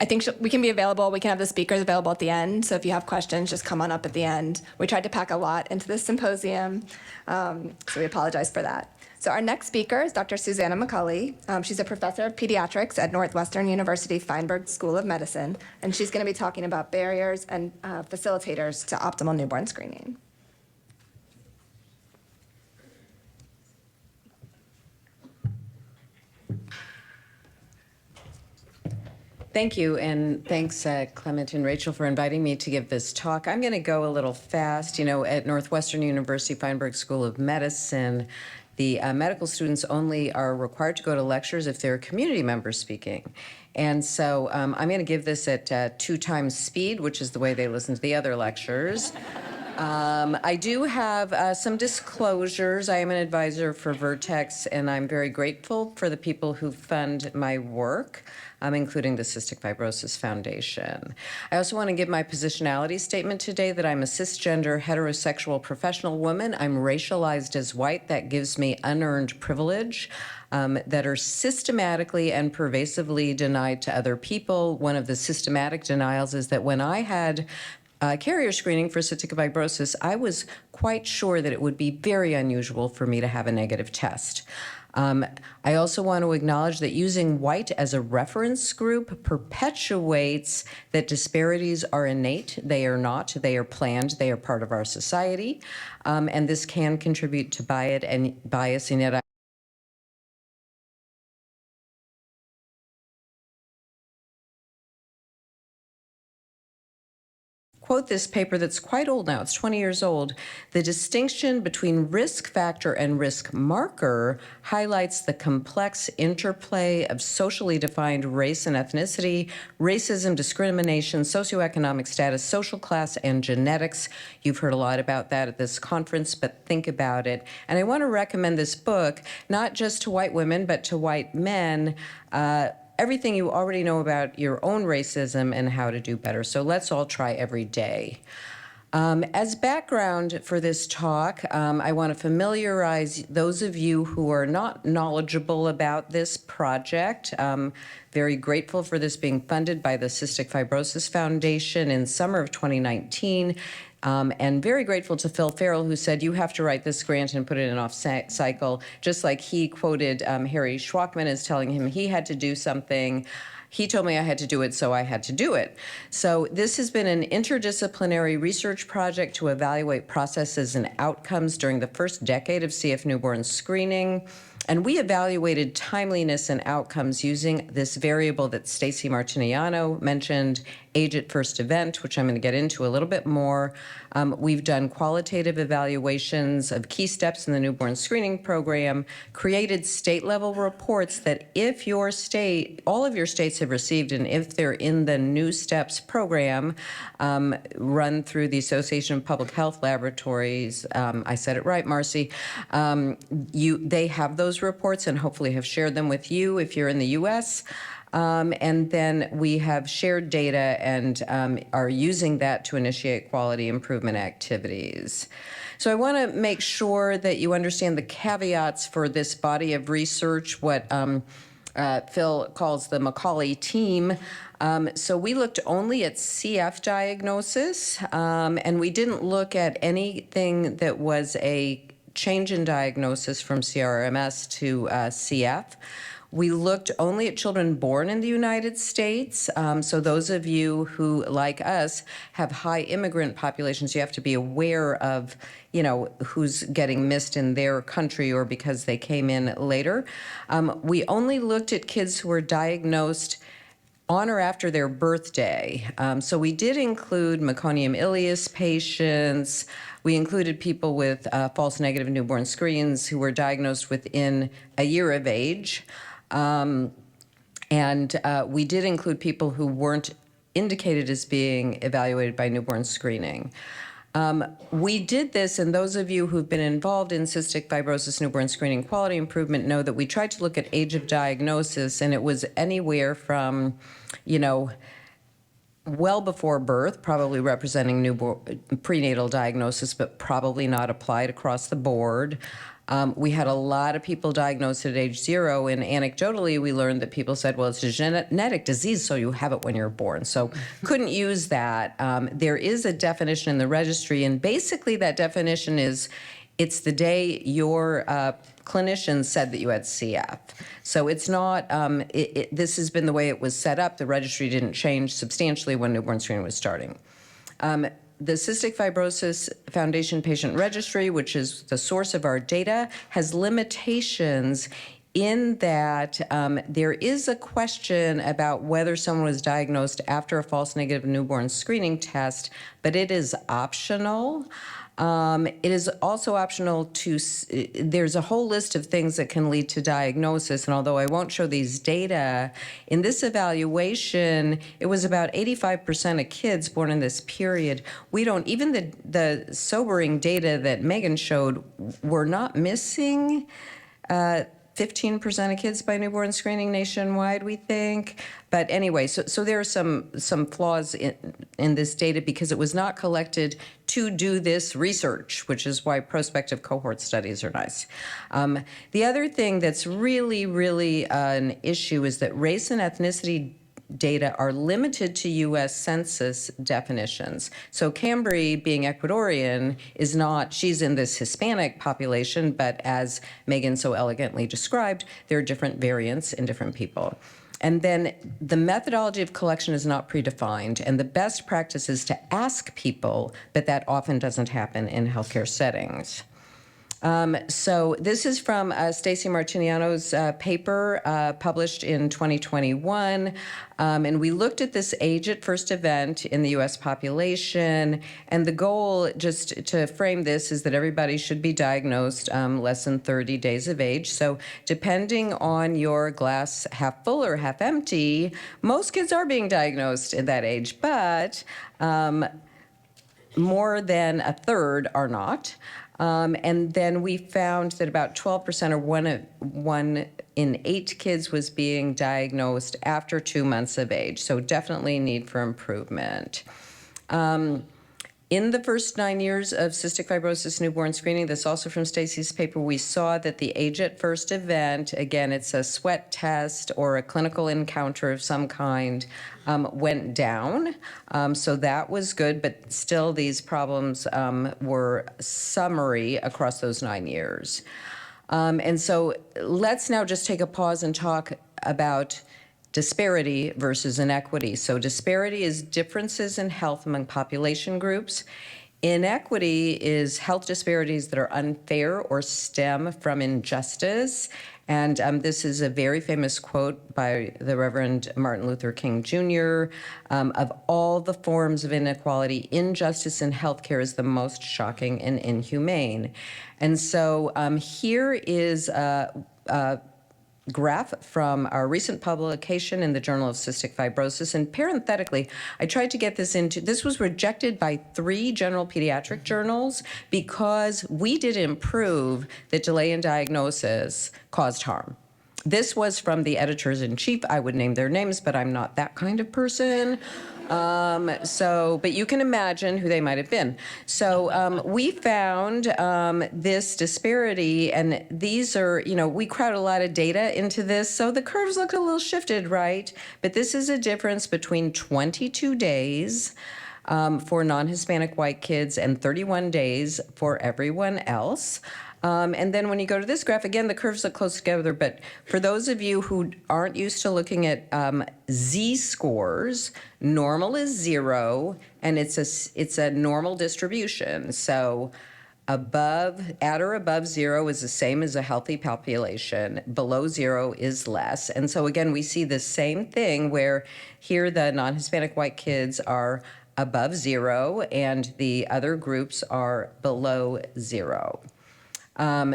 Speaker 9: I think we can be available. We can have the speakers available at the end. So if you have questions, just come on up at the end. We tried to pack a lot into this symposium, so we apologize for that. So our next speaker is Dr. Susanna McCulley. She's a professor of pediatrics at Northwestern University Feinberg School of Medicine, and she's going to be talking about barriers and facilitators to optimal newborn screening.
Speaker 8: Thank you, and thanks, Clement and Rachel, for inviting me to give this talk. I'm going to go a little fast. You know, at Northwestern University Feinberg School of Medicine, the medical students only are required to go to lectures if they're community members speaking. And so I'm going to give this at 2 times speed, which is the way they listen to the other lectures. I do have some disclosures. I am an advisor for Vertex, and I'm very grateful for the people who fund my work, including the Cystic Fibrosis Foundation. I also want to give my positionality statement today that I'm a cisgender heterosexual professional woman. I'm racialized as white. That gives me unearned privilege that are systematically and pervasively denied to other people. One of the systematic denials is that when I had carrier screening for cystic fibrosis, I was quite sure that it would be very unusual for me to have a negative test. I also want to acknowledge that using white as a reference group perpetuates that disparities are innate. They are not. They are planned. They are part of our society. And this can contribute to bias, and yet quote this paper that's quite old now, it's 20 years old. The distinction between risk factor and risk marker highlights the complex interplay of socially defined race and ethnicity, racism, discrimination, socioeconomic status, social class, and genetics. You've heard a lot about that at this conference, but think about it. And I want to recommend this book, not just to white women, but to white men, everything you already know about your own racism and how to do better. So let's all try every day. As background for this talk, I want to familiarize those of you who are not knowledgeable about this project. Very grateful for this being funded by the Cystic Fibrosis Foundation in summer of 2019. And very grateful to Phil Farrell, who said, you have to write this grant and put it in off cycle, just like he quoted Harry Schwachman as telling him he had to do something. He told me I had to do it, so I had to do it. So this has been an interdisciplinary research project to evaluate processes and outcomes during the first decade of CF newborn screening. And we evaluated timeliness and outcomes using this variable that Stacy Martiniano mentioned, age at first event, which I'm going to get into a little bit more. We've done qualitative evaluations of key steps in the newborn screening program, created state-level reports that if your state, all of your states have received, and if they're in the New Steps program, run through the Association of Public Health Laboratories, I said it right, Marcy, they have those reports and hopefully have shared them with you if you're in the U.S., and then we have shared data and are using that to initiate quality improvement activities. So I want to make sure that you understand the caveats for this body of research, what Phil calls the Macaulay team. So we looked only at CF diagnosis, and we didn't look at anything that was a change in diagnosis from CRMS to CF. We looked only at children born in the United States. So those of you who, like us, have high immigrant populations, you have to be aware of, who's getting missed in their country or because they came in later. We only looked at kids who were diagnosed on or after their birthday. So we did include meconium ileus patients. We included people with false negative newborn screens who were diagnosed within a year of age. And we did include people who weren't indicated as being evaluated by newborn screening. We did this, and those of you who've been involved in cystic fibrosis newborn screening quality improvement know that we tried to look at age of diagnosis, and it was anywhere from, well before birth, probably representing newborn prenatal diagnosis, but probably not applied across the board. We had a lot of people diagnosed at age 0, and anecdotally, we learned that people said, well, it's a genetic disease, so you have it when you're born. So couldn't use that. There is a definition in the registry, and basically that definition is it's the day your clinician said that you had CF. So it's not, this has been the way it was set up. The registry didn't change substantially when newborn screening was starting. The Cystic Fibrosis Foundation Patient Registry, which is the source of our data, has limitations in that there is a question about whether someone was diagnosed after a false negative newborn screening test, but it is optional. It is also optional to, there's a whole list of things that can lead to diagnosis, and although I won't show these data, in this evaluation, it was about 85% of kids born in this period. We don't, even the sobering data that Megan showed, we're not missing 15% of kids by newborn screening nationwide, we think. But anyway, so there are some flaws in this data because it was not collected to do this research, which is why prospective cohort studies are nice. The other thing that's really, really an issue is that race and ethnicity data are limited to U.S. Census definitions. So Cambry, being Ecuadorian, is not, she's in this Hispanic population, but as Megan so elegantly described, there are different variants in different people. And then the methodology of collection is not predefined, and the best practice is to ask people, but that often doesn't happen in healthcare settings. So this is from Stacy Martiniano's paper published in 2021. And we looked at this age at first event in the U.S. population. And the goal, just to frame this, is that everybody should be diagnosed less than 30 days of age. So depending on your glass half full or half empty, most kids are being diagnosed at that age, but more than a third are not. And then we found that about 12%, or one in 8 kids, was being diagnosed after 2 months of age. So definitely need for improvement. In the first 9 years of cystic fibrosis newborn screening, this also from Stacy's paper, we saw that the age at first event, again, it's a sweat test or a clinical encounter of some kind, went down. So that was good, but still these problems were summary across those 9 years. And so let's now just take a pause and talk about disparity versus inequity. So disparity is differences in health among population groups. Inequity is health disparities that are unfair or stem from injustice. And this is a very famous quote by the Reverend Martin Luther King Jr. Of all the forms of inequality, injustice in healthcare is the most shocking and inhumane. And so here is a graph from our recent publication in the Journal of Cystic Fibrosis. And parenthetically, I tried to get this was rejected by 3 general pediatric journals because we didn't prove that delay in diagnosis caused harm. This was from the editors-in-chief. I would name their names, but I'm not that kind of person. But you can imagine who they might have been. So we found this disparity, and these are, we crowd a lot of data into this, so the curves look a little shifted, right? But this is a difference between 22 days for non-Hispanic white kids and 31 days for everyone else. And then when you go to this graph, again, the curves look close together, but for those of you who aren't used to looking at z-scores, normal is 0, and it's a normal distribution. So at or above 0 is the same as a healthy population. Below 0 is less. And so again, we see the same thing where here the non-Hispanic white kids are above 0, and the other groups are below 0.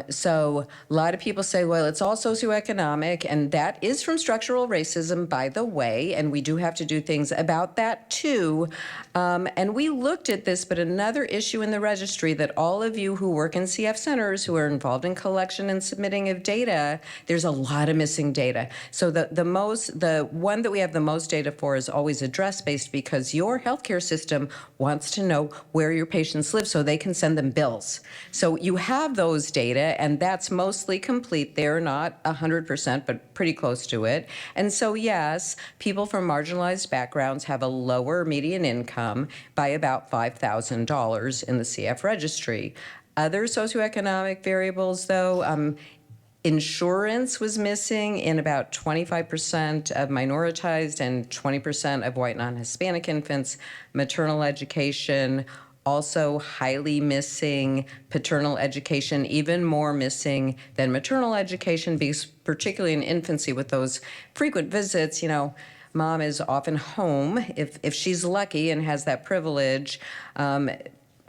Speaker 8: So a lot of people say, well, it's all socioeconomic, and that is from structural racism, by the way, and we do have to do things about that too. And we looked at this, but another issue in the registry that all of you who work in CF centers who are involved in collection and submitting of data, there's a lot of missing data. So the one that we have the most data for is always address-based, because your healthcare system wants to know where your patients live so they can send them bills. So you have those data, and that's mostly complete. They're not 100%, but pretty close to it. And so, yes, people from marginalized backgrounds have a lower median income by about $5,000 in the CF registry. Other socioeconomic variables, though, insurance was missing in about 25% of minoritized and 20% of white non-Hispanic infants. Maternal education, also highly missing. Paternal education, even more missing than maternal education, because particularly in infancy with those frequent visits, mom is often home, if she's lucky and has that privilege,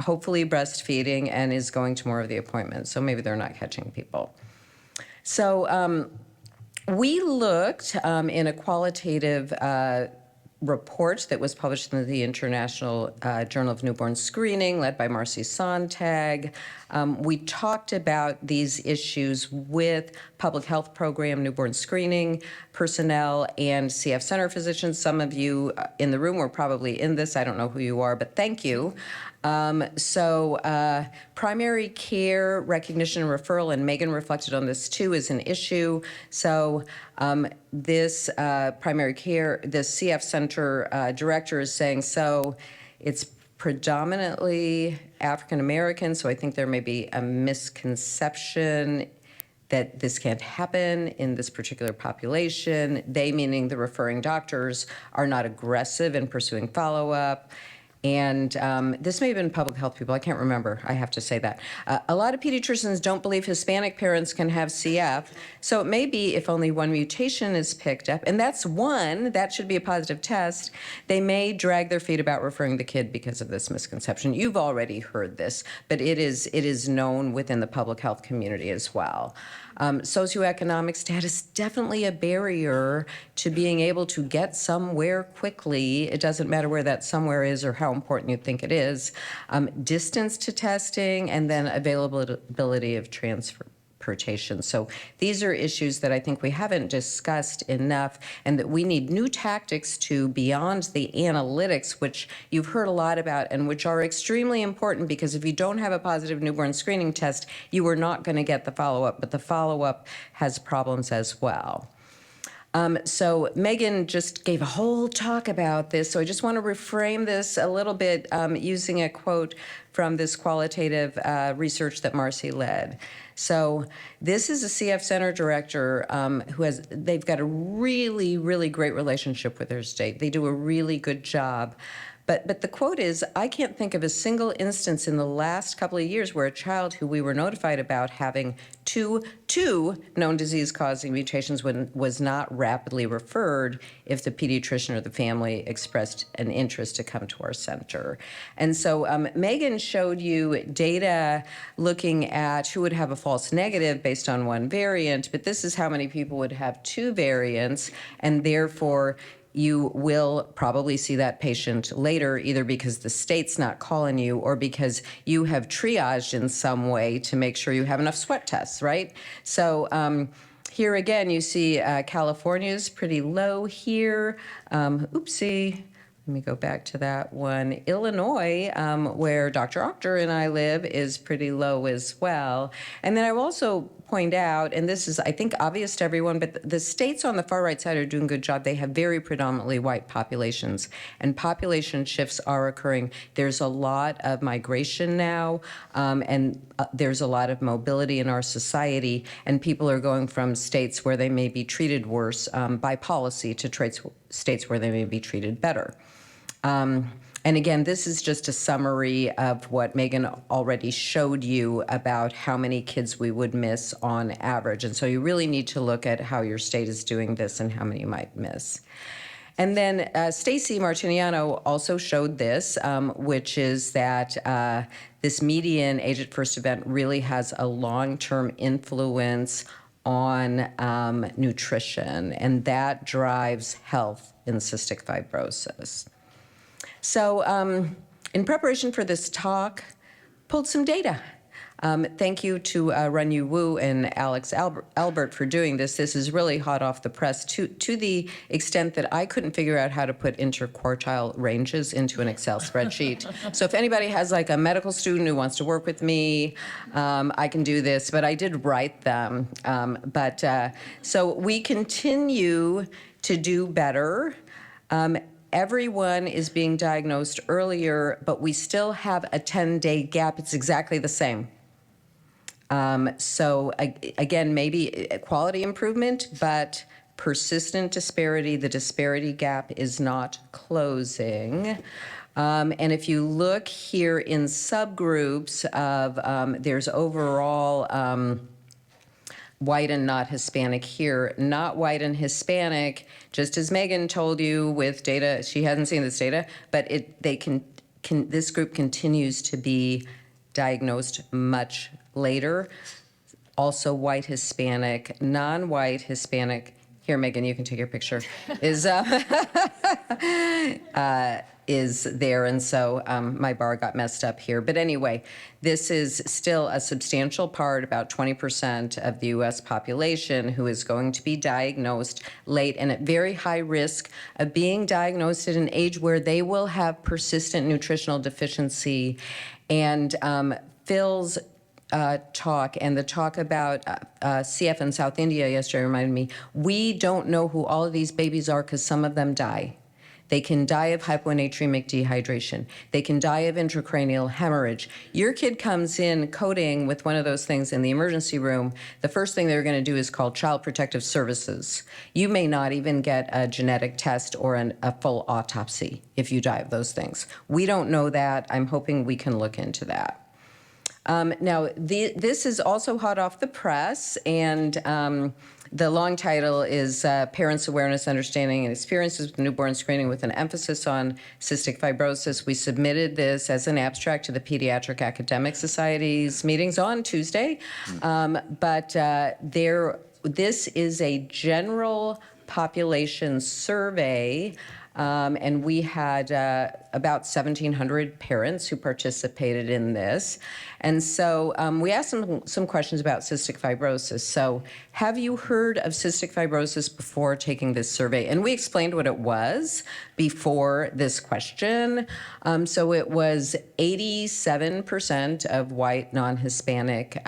Speaker 8: hopefully breastfeeding, and is going to more of the appointments. So maybe they're not catching people. So we looked in a qualitative report that was published in the International Journal of Newborn Screening, led by Marcy Sontag. We talked about these issues with public health program newborn screening personnel and CF center physicians. Some of you in the room were probably in this. I don't know who you are, but thank you. Primary care recognition and referral, and Megan reflected on this too, is an issue. So this primary care, the CF center director is saying, so it's predominantly African American, so I think there may be a misconception that this can't happen in this particular population. They, meaning the referring doctors, are not aggressive in pursuing follow-up. And this may have been public health people. I can't remember. I have to say that. A lot of pediatricians don't believe Hispanic parents can have CF. So it may be if only one mutation is picked up, and that's one, that should be a positive test, they may drag their feet about referring the kid because of this misconception. You've already heard this, but it is known within the public health community as well. Socioeconomic status, definitely a barrier to being able to get somewhere quickly. It doesn't matter where that somewhere is or how important you think it is. Distance to testing, and then availability of transportation. So these are issues that I think we haven't discussed enough, and that we need new tactics to beyond the analytics, which you've heard a lot about and which are extremely important, because if you don't have a positive newborn screening test, you are not going to get the follow-up, but the follow-up has problems as well. So Megan just gave a whole talk about this, so I just want to reframe this a little bit using a quote from this qualitative research that Marcy led. So this is a CF Center director they've got a really, really great relationship with their state. They do a really good job. But the quote is, I can't think of a single instance in the last couple of years where a child who we were notified about having two known disease-causing mutations was not rapidly referred if the pediatrician or the family expressed an interest to come to our center. And so Megan showed you data looking at who would have a false negative based on one variant, but this is how many people would have two variants, and therefore you will probably see that patient later, either because the state's not calling you or because you have triaged in some way to make sure you have enough sweat tests, right? So here again, you see California's pretty low here. Oopsie. Let me go back to that one. Illinois, where Dr. Octor and I live, is pretty low as well. And then I will also point out, and this is, I think, obvious to everyone, but the states on the far right side are doing a good job. They have very predominantly white populations, and population shifts are occurring. There's a lot of migration now, and there's a lot of mobility in our society, and people are going from states where they may be treated worse by policy to states where they may be treated better. And again, this is just a summary of what Megan already showed you about how many kids we would miss on average. And so you really need to look at how your state is doing this and how many you might miss. And then Stacy Martiniano also showed this, which is that this median age at first event really has a long-term influence on nutrition, and that drives health in cystic fibrosis. So in preparation for this talk, pulled some data. Thank you to Runyu Wu and Alex Albert for doing this. This is really hot off the press to the extent that I couldn't figure out how to put interquartile ranges into an Excel spreadsheet. So if anybody has like a medical student who wants to work with me, I can do this, but I did write them. So we continue to do better. Everyone is being diagnosed earlier, but we still have a 10-day gap. It's exactly the same. So again, maybe quality improvement, but persistent disparity, the disparity gap is not closing. And if you look here in subgroups of, there's overall white and not Hispanic here. Not white and Hispanic, just as Megan told you with data, she hasn't seen this data, but this group continues to be diagnosed much later. Also white Hispanic, non-white Hispanic, here Megan, you can take your picture, is there, and so my bar got messed up here. But anyway, this is still a substantial part, about 20% of the US population who is going to be diagnosed late and at very high risk of being diagnosed at an age where they will have persistent nutritional deficiency. And Phil's talk and the talk about CF in South India yesterday reminded me, we don't know who all of these babies are because some of them die. They can die of hyponatremic dehydration. They can die of intracranial hemorrhage. Your kid comes in coding with one of those things in the emergency room. The first thing they're going to do is call Child Protective Services. You may not even get a genetic test or a full autopsy if you die of those things. We don't know that. I'm hoping we can look into that. Now, this is also hot off the press, and the long title is Parents' Awareness, Understanding, and Experiences with Newborn Screening with an emphasis on cystic fibrosis. We submitted this as an abstract to the Pediatric Academic Society's meetings on Tuesday, this is a general population survey. And we had about 1,700 parents who participated in this. And so we asked them some questions about cystic fibrosis. So have you heard of cystic fibrosis before taking this survey? And we explained what it was before this question. So it was 87% of white non-Hispanic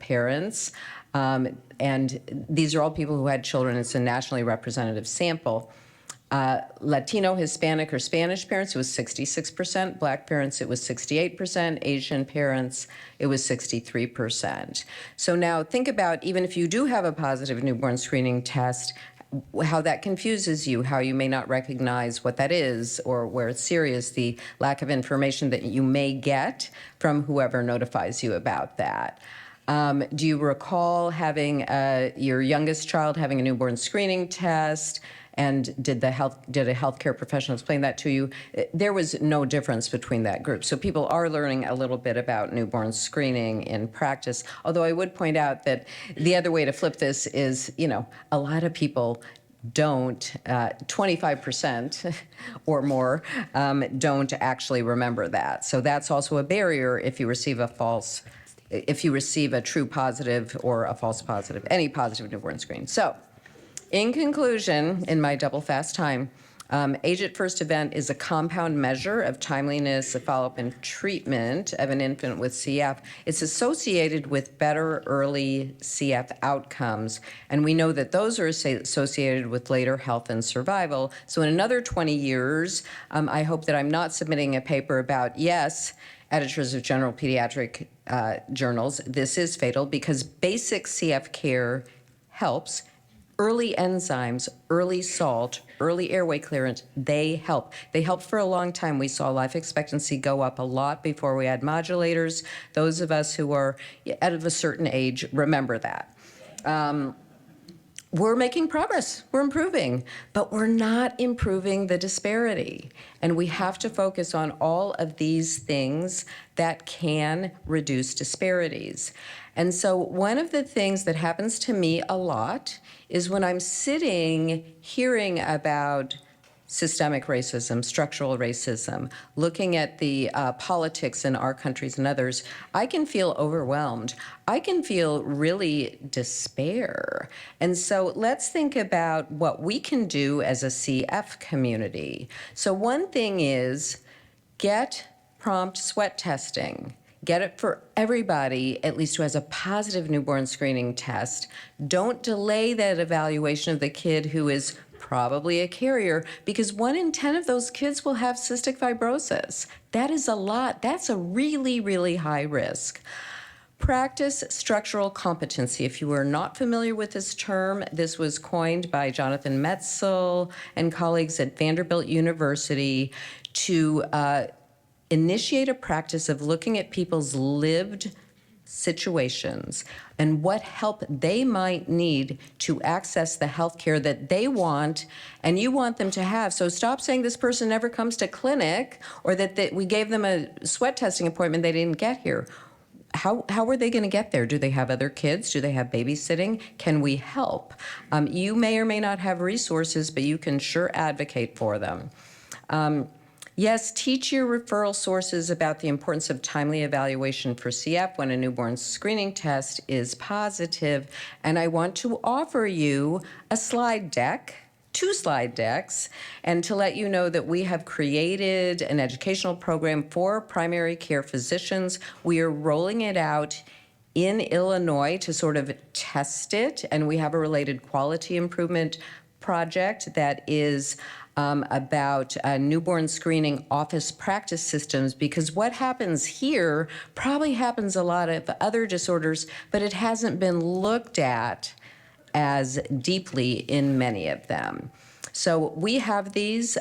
Speaker 8: parents. And these are all people who had children. It's a nationally representative sample. Latino, Hispanic, or Spanish parents, it was 66%. Black parents, it was 68%. Asian parents, it was 63%. So now think about, even if you do have a positive newborn screening test, how that confuses you, how you may not recognize what that is, or where it's serious, the lack of information that you may get from whoever notifies you about that. Do you recall having your youngest child having a newborn screening test? And did a healthcare professional explain that to you? There was no difference between that group. So people are learning a little bit about newborn screening in practice. Although I would point out that the other way to flip this is, a lot of people don't, 25% or more don't actually remember that. So that's also a barrier if you receive a true positive or a false positive, any positive newborn screen. So, in conclusion, in my double fast time, Age at First event is a compound measure of timeliness of follow-up and treatment of an infant with CF. It's associated with better early CF outcomes, and we know that those are associated with later health and survival. So in another 20 years, I hope that I'm not submitting a paper about, yes, editors of general pediatric journals, this is fatal because basic CF care helps. Early enzymes, early salt, early airway clearance, they help. They help for a long time. We saw life expectancy go up a lot before we had modulators. Those of us who are out of a certain age remember that. We're making progress, we're improving, but we're not improving the disparity. And we have to focus on all of these things that can reduce disparities. And so one of the things that happens to me a lot is when I'm sitting hearing about systemic racism, structural racism, looking at the politics in our countries and others, I can feel overwhelmed. I can feel really despair. And so let's think about what we can do as a CF community. So one thing is get prompt sweat testing. Get it for everybody, at least who has a positive newborn screening test. Don't delay that evaluation of the kid who is probably a carrier, because 1 in 10 of those kids will have cystic fibrosis. That is a lot. That's a really, really high risk. Practice structural competency. If you are not familiar with this term, this was coined by Jonathan Metzl and colleagues at Vanderbilt University to initiate a practice of looking at people's lived situations and what help they might need to access the health care that they want and you want them to have. So stop saying this person never comes to clinic or that we gave them a sweat testing appointment they didn't get here. How are they going to get there? Do they have other kids? Do they have babysitting? Can we help? You may or may not have resources, but you can sure advocate for them. Yes, teach your referral sources about the importance of timely evaluation for CF when a newborn screening test is positive. And I want to offer you a slide deck, 2 slide decks, and to let you know that we have created an educational program for primary care physicians. We are rolling it out in Illinois to sort of test it, and we have a related quality improvement project that is about newborn screening office practice systems, because what happens here probably happens a lot of other disorders, but it hasn't been looked at as deeply in many of them. So we have these.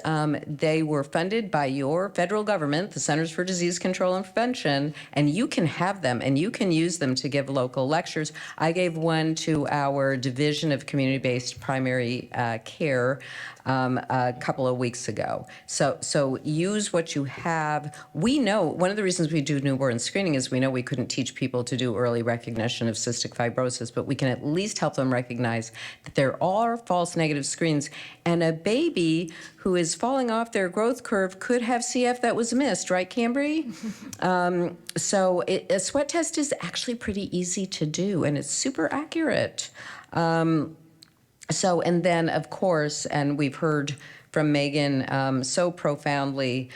Speaker 8: They were funded by your federal government, the Centers for Disease Control and Prevention, and you can have them and you can use them to give local lectures. I gave one to our Division of Community-Based Primary Care a couple of weeks ago. So use what you have. We know, one of the reasons we do newborn screening is we know we couldn't teach people to do early recognition of cystic fibrosis, but we can at least help them recognize that there are false negative screens, and a baby who is falling off their growth curve could have CF that was missed, right, Cambry? So a sweat test is actually pretty easy to do, and it's super accurate. So, and then, of course, and we've heard from Megan so profoundly,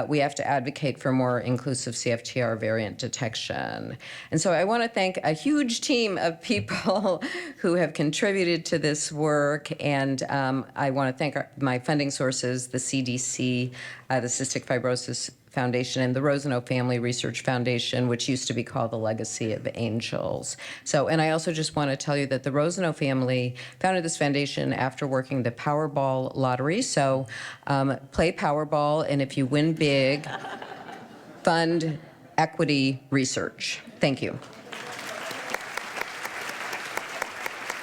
Speaker 8: we have to advocate for more inclusive CFTR variant detection. And so I want to thank a huge team of people who have contributed to this work, and I want to thank my funding sources, the CDC, the Cystic Fibrosis Foundation, and the Rosenow Family Research Foundation, which used to be called the Legacy of Angels. So, and I also just want to tell you that the Rosenow family founded this foundation after working the Powerball lottery. So play Powerball, and if you win big, fund equity research. Thank you.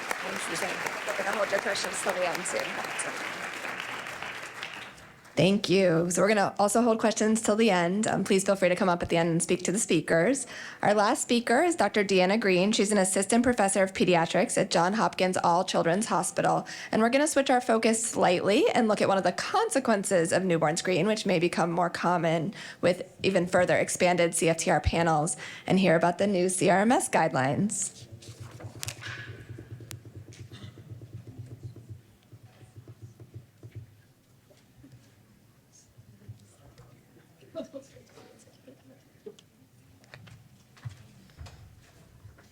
Speaker 9: Thanks, Suzanne. We're going to hold your questions till the end soon. Thank you. So we're going to also hold questions till the end. Please feel free to come up at the end and speak to the speakers. Our last speaker is Dr. Deanna Green. She's an assistant professor of pediatrics at Johns Hopkins All Children's Hospital. And we're going to switch our focus slightly and look at one of the consequences of newborn screening, which may become more common with even further expanded CFTR panels, and hear about the new CRMS guidelines.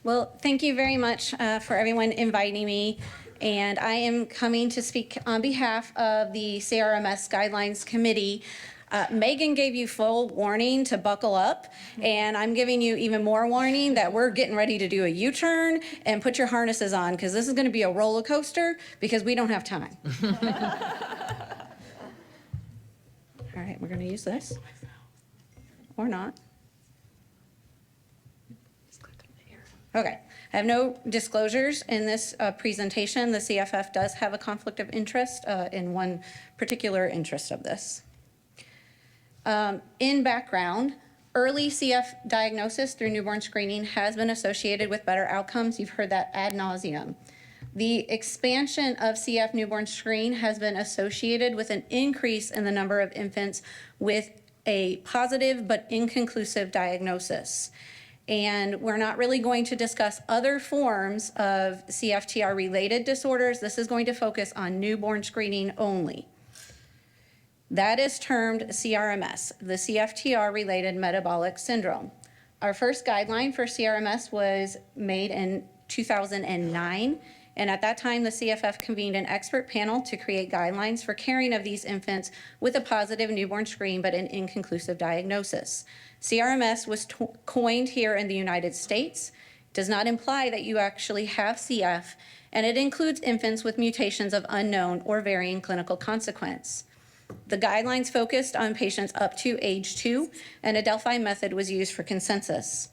Speaker 10: Well, thank you very much for everyone inviting me. And I am coming to speak on behalf of the CRMS Guidelines Committee. Megan gave you full warning to buckle up, and I'm giving you even more warning that we're getting ready to do a U-turn, and put your harnesses on, because this is going to be a roller coaster, because we don't have time. All right, we're going to use this. Or not. Okay, I have no disclosures in this presentation. The CFF does have a conflict of interest in one particular interest of this. In background, early CF diagnosis through newborn screening has been associated with better outcomes. You've heard that ad nauseum. The expansion of CF newborn screen has been associated with an increase in the number of infants with a positive but inconclusive diagnosis. And we're not really going to discuss other forms of CFTR-related disorders. This is going to focus on newborn screening only. That is termed CRMS, the CFTR-related metabolic syndrome. Our first guideline for CRMS was made in 2009, and at that time, the CFF convened an expert panel to create guidelines for caring of these infants with a positive newborn screen but an inconclusive diagnosis. CRMS was coined here in the United States, does not imply that you actually have CF, and it includes infants with mutations of unknown or varying clinical consequence. The guidelines focused on patients up to age 2, and a Delphi method was used for consensus.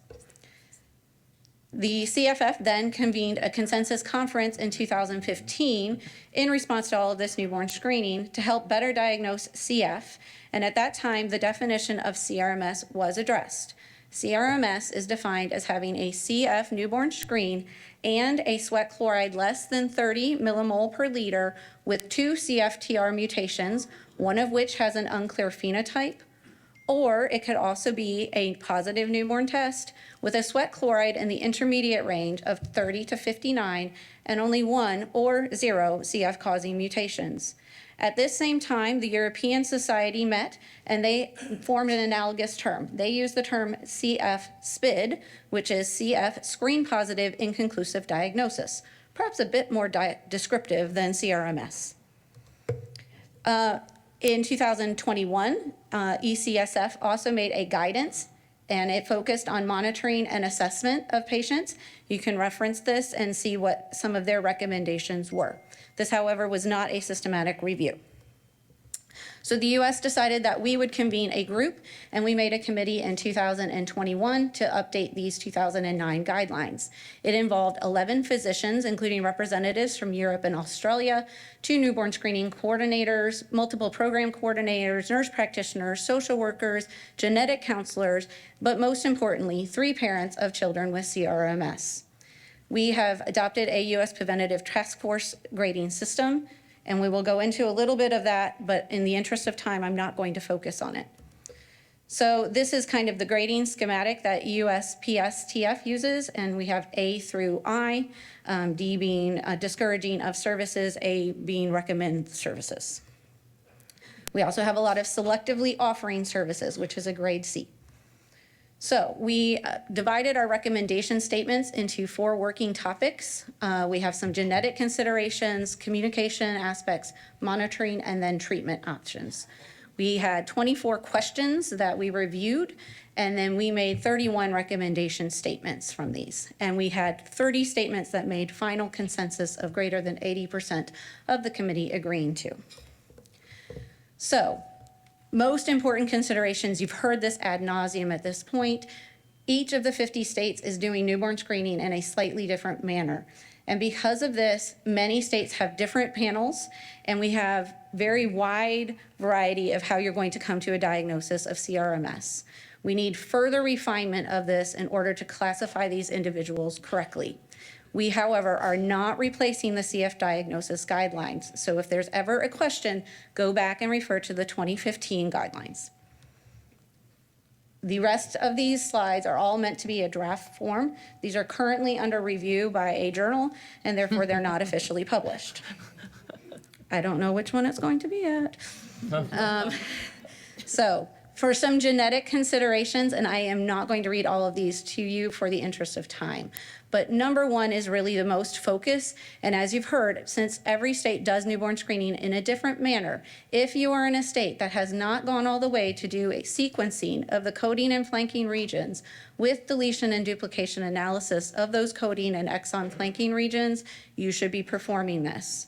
Speaker 10: The CFF then convened a consensus conference in 2015 in response to all of this newborn screening to help better diagnose CF, and at that time, the definition of CRMS was addressed. CRMS is defined as having a CF newborn screen and a sweat chloride less than 30 millimole per liter with 2 CFTR mutations, one of which has an unclear phenotype, or it could also be a positive newborn test with a sweat chloride in the intermediate range of 30 to 59 and only 1 or 0 CF-causing mutations. At this same time, the European Society met and they formed an analogous term. They used the term CF SPID, which is CF screen positive inconclusive diagnosis, perhaps a bit more descriptive than CRMS. In 2021, ECSF also made a guidance, and it focused on monitoring and assessment of patients. You can reference this and see what some of their recommendations were. This, however, was not a systematic review. So the US decided that we would convene a group, and we made a committee in 2021 to update these 2009 guidelines. It involved 11 physicians, including representatives from Europe and Australia, 2 newborn screening coordinators, multiple program coordinators, nurse practitioners, social workers, genetic counselors, but most importantly, 3 parents of children with CRMS. We have adopted a US preventative task force grading system, and we will go into a little bit of that, but in the interest of time, I'm not going to focus on it. So this is kind of the grading schematic that USPSTF uses, and we have A through I, D being discouraging of services, A being recommend services. We also have a lot of selectively offering services, which is a grade C. So we divided our recommendation statements into 4 working topics. We have some genetic considerations, communication aspects, monitoring, and then treatment options. We had 24 questions that we reviewed, and then we made 31 recommendation statements from these. And we had 30 statements that made final consensus of greater than 80% of the committee agreeing to. So, most important considerations, you've heard this ad nauseum at this point. Each of the 50 states is doing newborn screening in a slightly different manner. And because of this, many states have different panels, and we have very wide variety of how you're going to come to a diagnosis of CRMS. We need further refinement of this in order to classify these individuals correctly. We, however, are not replacing the CF diagnosis guidelines. So if there's ever a question, go back and refer to the 2015 guidelines. The rest of these slides are all meant to be a draft form. These are currently under review by a journal, and therefore they're not officially published. I don't know which one it's going to be yet. So for some genetic considerations, and I am not going to read all of these to you for the interest of time, but number 1 is really the most focus. And as you've heard, since every state does newborn screening in a different manner, if you are in a state that has not gone all the way to do a sequencing of the coding and flanking regions with deletion and duplication analysis of those coding and exon flanking regions, you should be performing this.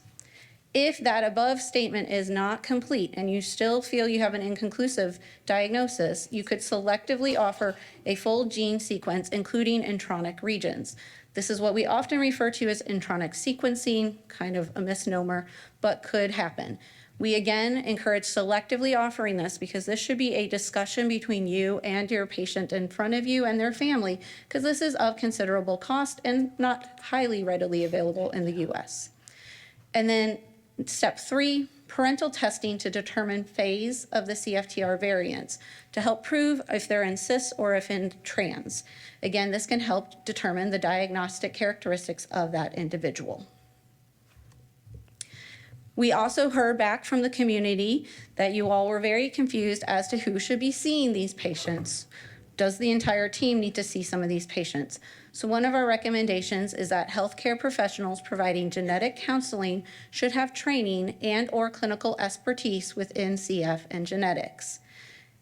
Speaker 10: If that above statement is not complete and you still feel you have an inconclusive diagnosis, you could selectively offer a full gene sequence, including intronic regions. This is what we often refer to as intronic sequencing, kind of a misnomer, but could happen. We again encourage selectively offering this because this should be a discussion between you and your patient in front of you and their family, because this is of considerable cost and not highly readily available in the US. And then step 3, parental testing to determine phase of the CFTR variants to help prove if they're in cis or if in trans. Again, this can help determine the diagnostic characteristics of that individual. We also heard back from the community that you all were very confused as to who should be seeing these patients. Does the entire team need to see some of these patients? So one of our recommendations is that healthcare professionals providing genetic counseling should have training and or clinical expertise within CF and genetics.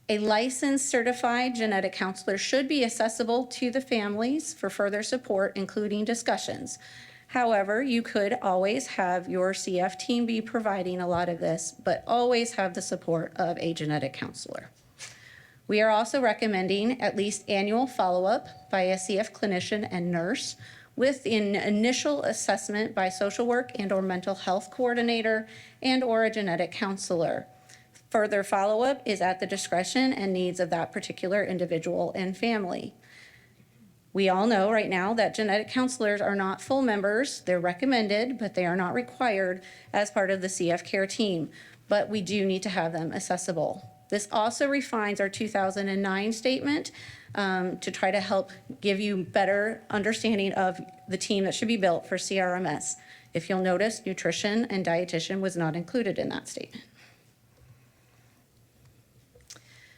Speaker 10: A licensed certified genetic counselor should be accessible to the families for further support, including discussions. However, you could always have your CF team be providing a lot of this, but always have the support of a genetic counselor. We are also recommending at least annual follow-up by a CF clinician and nurse with an initial assessment by social work and or mental health coordinator and or a genetic counselor. Further follow-up is at the discretion and needs of that particular individual and family. We all know right now that genetic counselors are not full members. They're recommended, but they are not required as part of the CF care team, but we do need to have them accessible. This also refines our 2009 statement to try to help give you better understanding of the team that should be built for CRMS. If you'll notice, nutrition and dietitian was not included in that statement.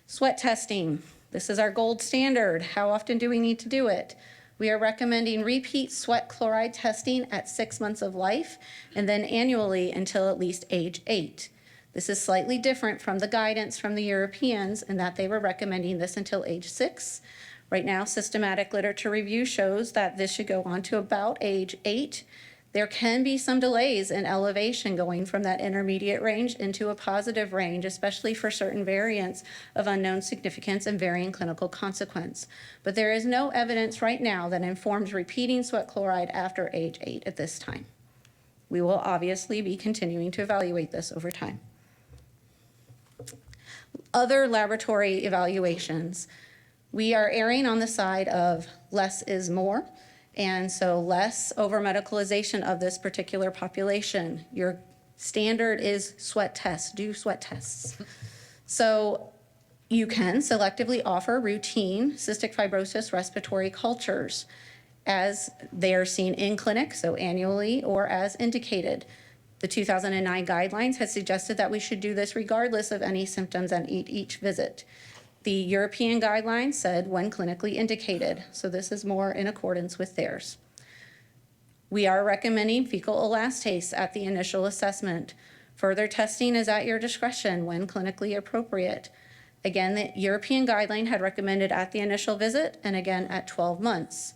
Speaker 10: Sweat testing. This is our gold standard. How often do we need to do it? We are recommending repeat sweat chloride testing at 6 months of life and then annually until at least age 8. This is slightly different from the guidance from the Europeans in that they were recommending this until age 6. Right now, systematic literature review shows that this should go on to about age 8. There can be some delays in elevation going from that intermediate range into a positive range, especially for certain variants of unknown significance and varying clinical consequence. But there is no evidence right now that informs repeating sweat chloride after age 8 at this time. We will obviously be continuing to evaluate this over time. Other laboratory evaluations. We are erring on the side of less is more. And so less over-medicalization of this particular population. Your standard is sweat tests, do sweat tests. So you can selectively offer routine cystic fibrosis respiratory cultures as they are seen in clinic, so annually or as indicated. The 2009 guidelines had suggested that we should do this regardless of any symptoms at each visit. The European guidelines said when clinically indicated, so this is more in accordance with theirs. We are recommending fecal elastase at the initial assessment. Further testing is at your discretion when clinically appropriate. Again, the European guideline had recommended at the initial visit and again at 12 months.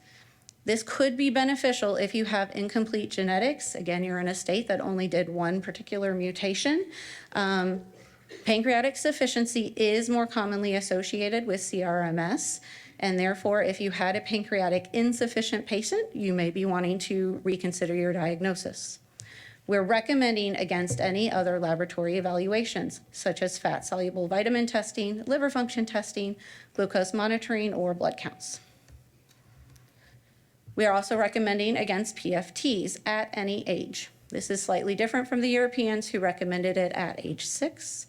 Speaker 10: This could be beneficial if you have incomplete genetics. Again, you're in a state that only did one particular mutation. Pancreatic sufficiency is more commonly associated with CRMS, and therefore, if you had a pancreatic insufficient patient, you may be wanting to reconsider your diagnosis. We're recommending against any other laboratory evaluations, such as fat-soluble vitamin testing, liver function testing, glucose monitoring, or blood counts. We are also recommending against PFTs at any age. This is slightly different from the Europeans who recommended it at age 6.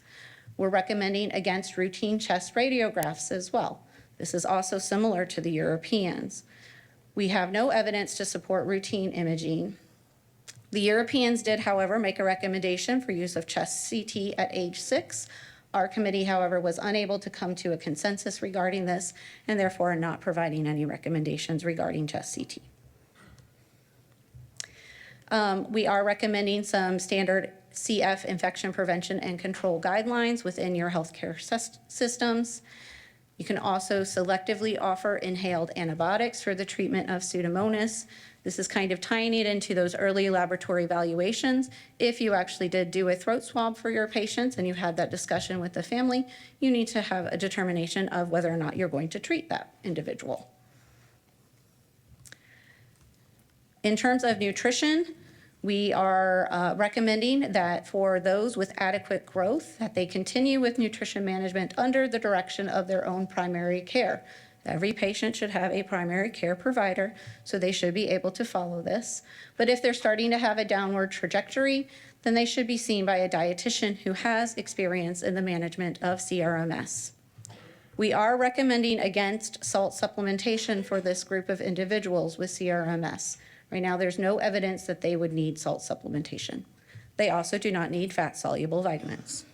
Speaker 10: We're recommending against routine chest radiographs as well. This is also similar to the Europeans. We have no evidence to support routine imaging. The Europeans did, however, make a recommendation for use of chest CT at age 6. Our committee, however, was unable to come to a consensus regarding this and therefore are not providing any recommendations regarding chest CT. We are recommending some standard CF infection prevention and control guidelines within your healthcare systems. You can also selectively offer inhaled antibiotics for the treatment of Pseudomonas. This is kind of tying it into those early laboratory evaluations. If you actually did do a throat swab for your patients and you had that discussion with the family, you need to have a determination of whether or not you're going to treat that individual. In terms of nutrition, we are recommending that for those with adequate growth, that they continue with nutrition management under the direction of their own primary care. Every patient should have a primary care provider, so they should be able to follow this. But if they're starting to have a downward trajectory, then they should be seen by a dietitian who has experience in the management of CRMS. We are recommending against salt supplementation for this group of individuals with CRMS. Right now, there's no evidence that they would need salt supplementation. They also do not need fat-soluble vitamins.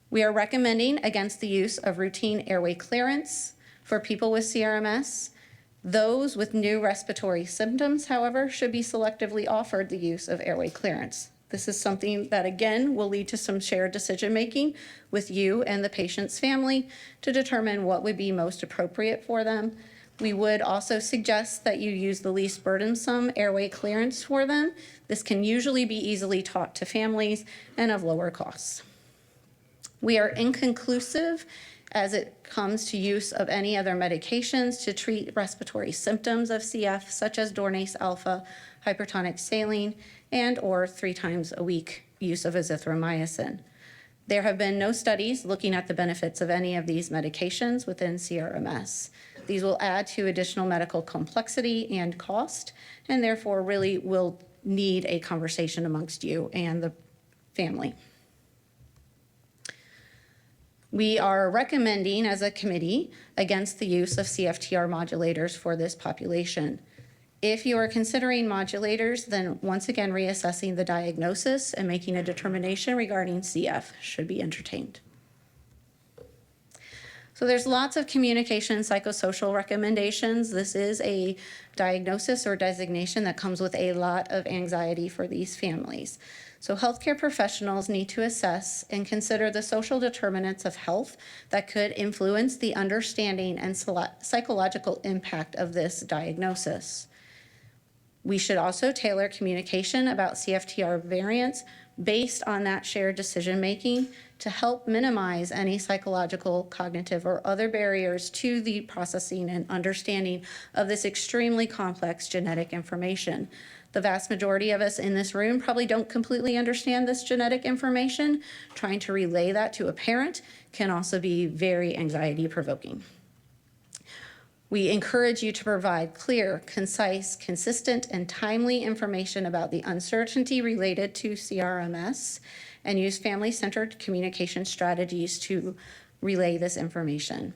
Speaker 10: We are recommending against the use of routine airway clearance for people with CRMS. Those with new respiratory symptoms, however, should be selectively offered the use of airway clearance. This is something that, again, will lead to some shared decision-making with you and the patient's family to determine what would be most appropriate for them. We would also suggest that you use the least burdensome airway clearance for them. This can usually be easily taught to families and of lower costs. We are inconclusive as it comes to use of any other medications to treat respiratory symptoms of CF, such as Dornase alpha, hypertonic saline, and or 3 times a week use of azithromycin. There have been no studies looking at the benefits of any of these medications within CRMS. These will add to additional medical complexity and cost, and therefore really will need a conversation amongst you and the family. We are recommending as a committee against the use of CFTR modulators for this population. If you are considering modulators, then once again reassessing the diagnosis and making a determination regarding CF should be entertained. So So there's lots of communication psychosocial recommendations. This is a diagnosis or designation that comes with a lot of anxiety for these families. So healthcare professionals need to assess and consider the social determinants of health that could influence the understanding and psychological impact of this diagnosis. We should also tailor communication about CFTR variants based on that shared decision-making to help minimize any psychological, cognitive, or other barriers to the processing and understanding of this extremely complex genetic information. The vast majority of us in this room probably don't completely understand this genetic information. Trying to relay that to a parent can also be very anxiety-provoking. We encourage you to provide clear, concise, consistent, and timely information about the uncertainty related to CRMS and use family-centered communication strategies to relay this information.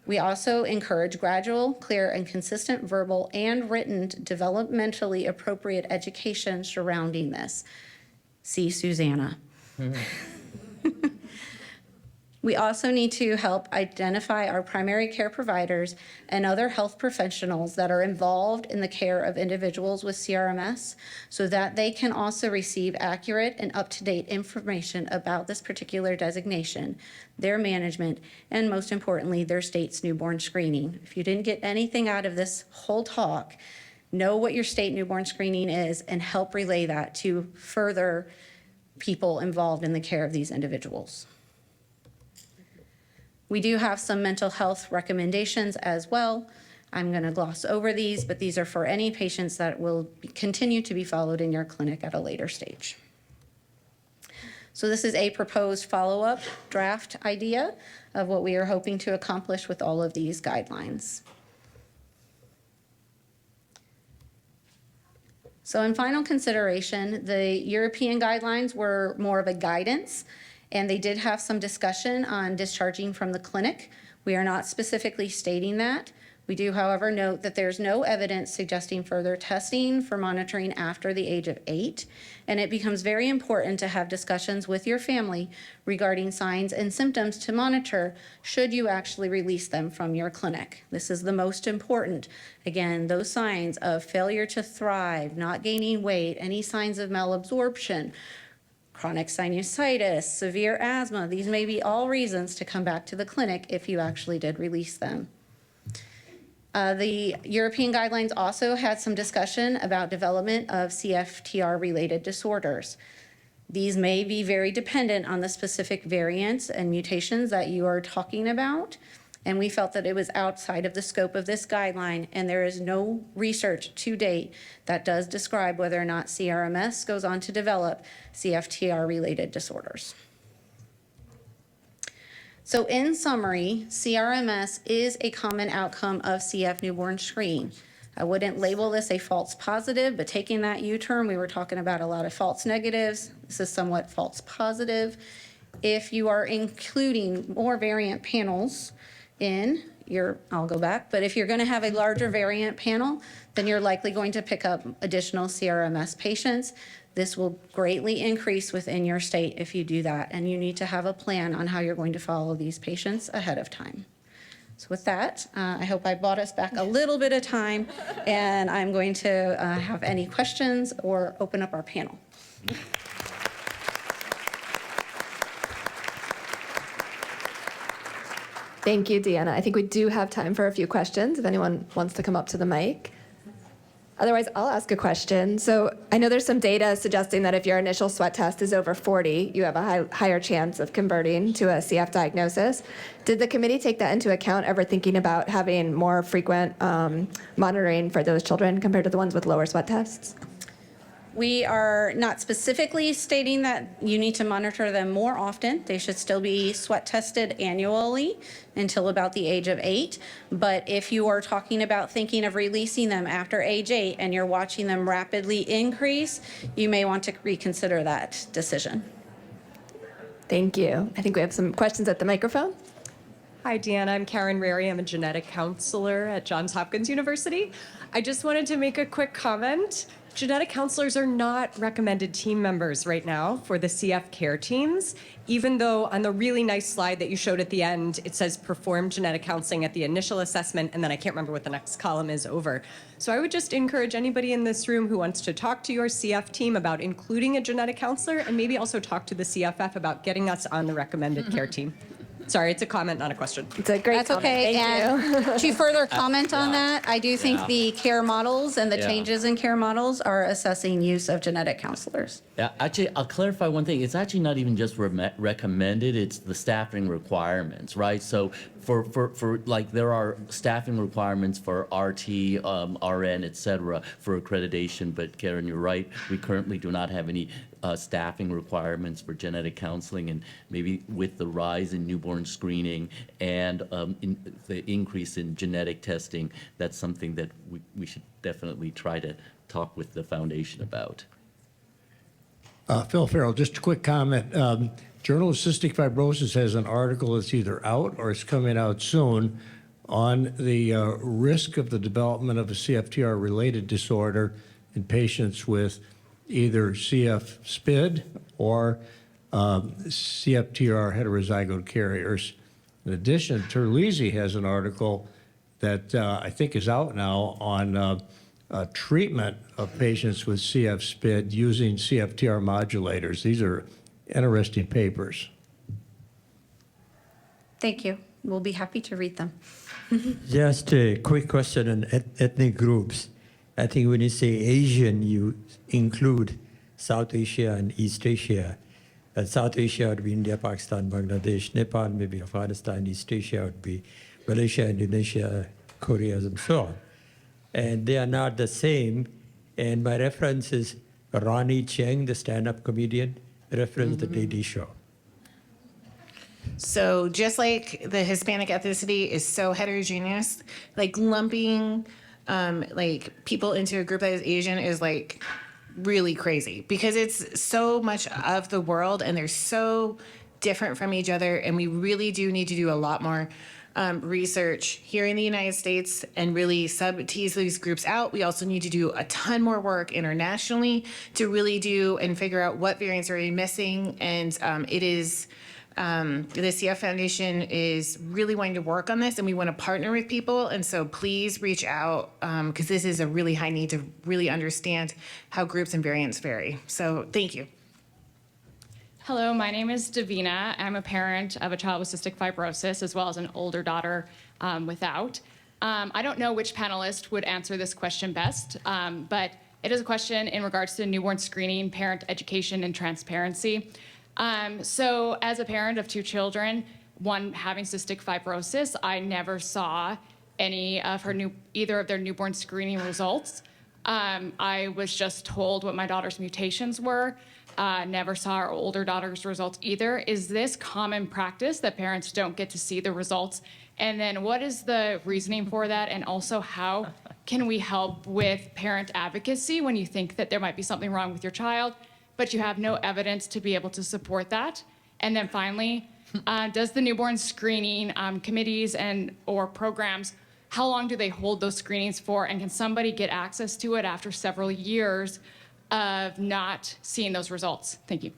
Speaker 10: We also encourage gradual, clear, and consistent verbal and written developmentally appropriate education surrounding this. See Susanna. We also need to help identify our primary care providers and other health professionals that are involved in the care of individuals with CRMS so that they can also receive accurate and up-to-date information about this particular designation, their management, and most importantly, their state's newborn screening. If you didn't get anything out of this whole talk, know what your state newborn screening is and help relay that to further people involved in the care of these individuals. We do have some mental health recommendations as well. I'm going to gloss over these, but these are for any patients that will continue to be followed in your clinic at a later stage. So this is a proposed follow-up draft idea of what we are hoping to accomplish with all of these guidelines. So in final consideration, the European guidelines were more of a guidance, and they did have some discussion on discharging from the clinic. We are not specifically stating that. We do, however, note that there's no evidence suggesting further testing for monitoring after the age of 8, and it becomes very important to have discussions with your family regarding signs and symptoms to monitor should you actually release them from your clinic. This is the most important. Again, those signs of failure to thrive, not gaining weight, any signs of malabsorption, chronic sinusitis, severe asthma, these may be all reasons to come back to the clinic if you actually did release them. The European guidelines also had some discussion about development of CFTR-related disorders. These may be very dependent on the specific variants and mutations that you are talking about, and we felt that it was outside of the scope of this guideline, and there is no research to date that does describe whether or not CRMS goes on to develop CFTR-related disorders. So in summary, CRMS is a common outcome of CF newborn screen. I wouldn't label this a false positive, but taking that U-turn, we were talking about a lot of false negatives. This is somewhat false positive. If you are including more variant panels in your, I'll go back, but if you're going to have a larger variant panel, then you're likely going to pick up additional CRMS patients. This will greatly increase within your state if you do that, and you need to have a plan on how you're going to follow these patients ahead of time. So with that, I hope I bought us back a little bit of time, and I'm going to have any questions or open up our panel.
Speaker 9: Thank you, Deanna. I think we do have time for a few questions if anyone wants to come up to the mic. Otherwise, I'll ask a question. So I know there's some data suggesting that if your initial sweat test is over 40, you have a higher chance of converting to a CF diagnosis. Did the committee take that into account, ever thinking about having more frequent monitoring for those children compared to the ones with lower sweat tests?
Speaker 10: We are not specifically stating that you need to monitor them more often. They should still be sweat tested annually until about the age of 8. But if you are talking about thinking of releasing them after age 8 and you're watching them rapidly increase, you may want to reconsider that decision.
Speaker 9: Thank you. I think we have some questions at the microphone.
Speaker 11: Hi, Deanna. I'm Karen Rary. I'm a genetic counselor at Johns Hopkins University. I just wanted to make a quick comment. Genetic counselors are not recommended team members right now for the CF care teams, even though on the really nice slide that you showed at the end, it says perform genetic counseling at the initial assessment, and then I can't remember what the next column is over. So I would just encourage anybody in this room who wants to talk to your CF team about including a genetic counselor, and maybe also talk to the CFF about getting us on the recommended care team. Sorry, it's a comment, not a question.
Speaker 9: It's a great
Speaker 10: That's
Speaker 9: comment.
Speaker 10: okay.
Speaker 9: Thank you.
Speaker 10: And to further comment on that, I do think
Speaker 3: Yeah.
Speaker 10: the care models and the
Speaker 3: Yeah.
Speaker 10: changes in care models are assessing use of genetic counselors.
Speaker 1: Yeah, actually, I'll clarify one thing. It's actually not even just recommended, it's the staffing requirements, right? So for like, there are staffing requirements for RT, RN, et cetera, for accreditation. But Karen, you're right, we currently do not have any staffing requirements for genetic counseling. And maybe with the rise in newborn screening and in the increase in genetic testing, that's something that we should definitely try to talk with the foundation about.
Speaker 4: Phil Farrell, just a quick comment. Journal of Cystic Fibrosis has an article that's either out or it's coming out soon on the risk of the development of a CFTR-related disorder in patients with either CF SPID or CFTR heterozygote carriers. In addition, Terlizzi has an article that I think is out now on treatment of patients with CF SPID using CFTR modulators. These are interesting papers.
Speaker 10: Thank you. We'll be happy to read them.
Speaker 7: Just a quick question on ethnic groups. I think when you say Asian, you include South Asia and East Asia. South Asia would be India, Pakistan, Bangladesh, Nepal, maybe Afghanistan. East Asia would be Malaysia, Indonesia, Korea, and so on. And they are not the same. And my reference is Ronnie Cheng, the stand-up comedian, reference the Daily Show.
Speaker 6: So just like the Hispanic ethnicity is so heterogeneous, like lumping like people into a group that is Asian is like really crazy because it's so much of the world and they're so different from each other. And we really do need to do a lot more research here in the United States and really tease these groups out. We also need to do a ton more work internationally to really do and figure out what variants are we missing. And it is the CF Foundation is really wanting to work on this, and we want to partner with people. And so please reach out because this is a really high need to really understand how groups and variants vary. So thank you.
Speaker 12: Hello, my name is Davina. I'm a parent of a child with cystic fibrosis as well as an older daughter without. I don't know which panelist would answer this question best, but it is a question in regards to newborn screening, parent education, and transparency. So as a parent of two children, one having cystic fibrosis, I never saw any of either of their newborn screening results. I was just told what my daughter's mutations were. Never saw our older daughter's results either. Is this common practice that parents don't get to see the results? And then what is the reasoning for that? And also, how can we help with parent advocacy when you think that there might be something wrong with your child, but you have no evidence to be able to support that? And then finally, does the newborn screening committees or programs, how long do they hold those screenings for? And can somebody get access to it after several years of not seeing those results? Thank you.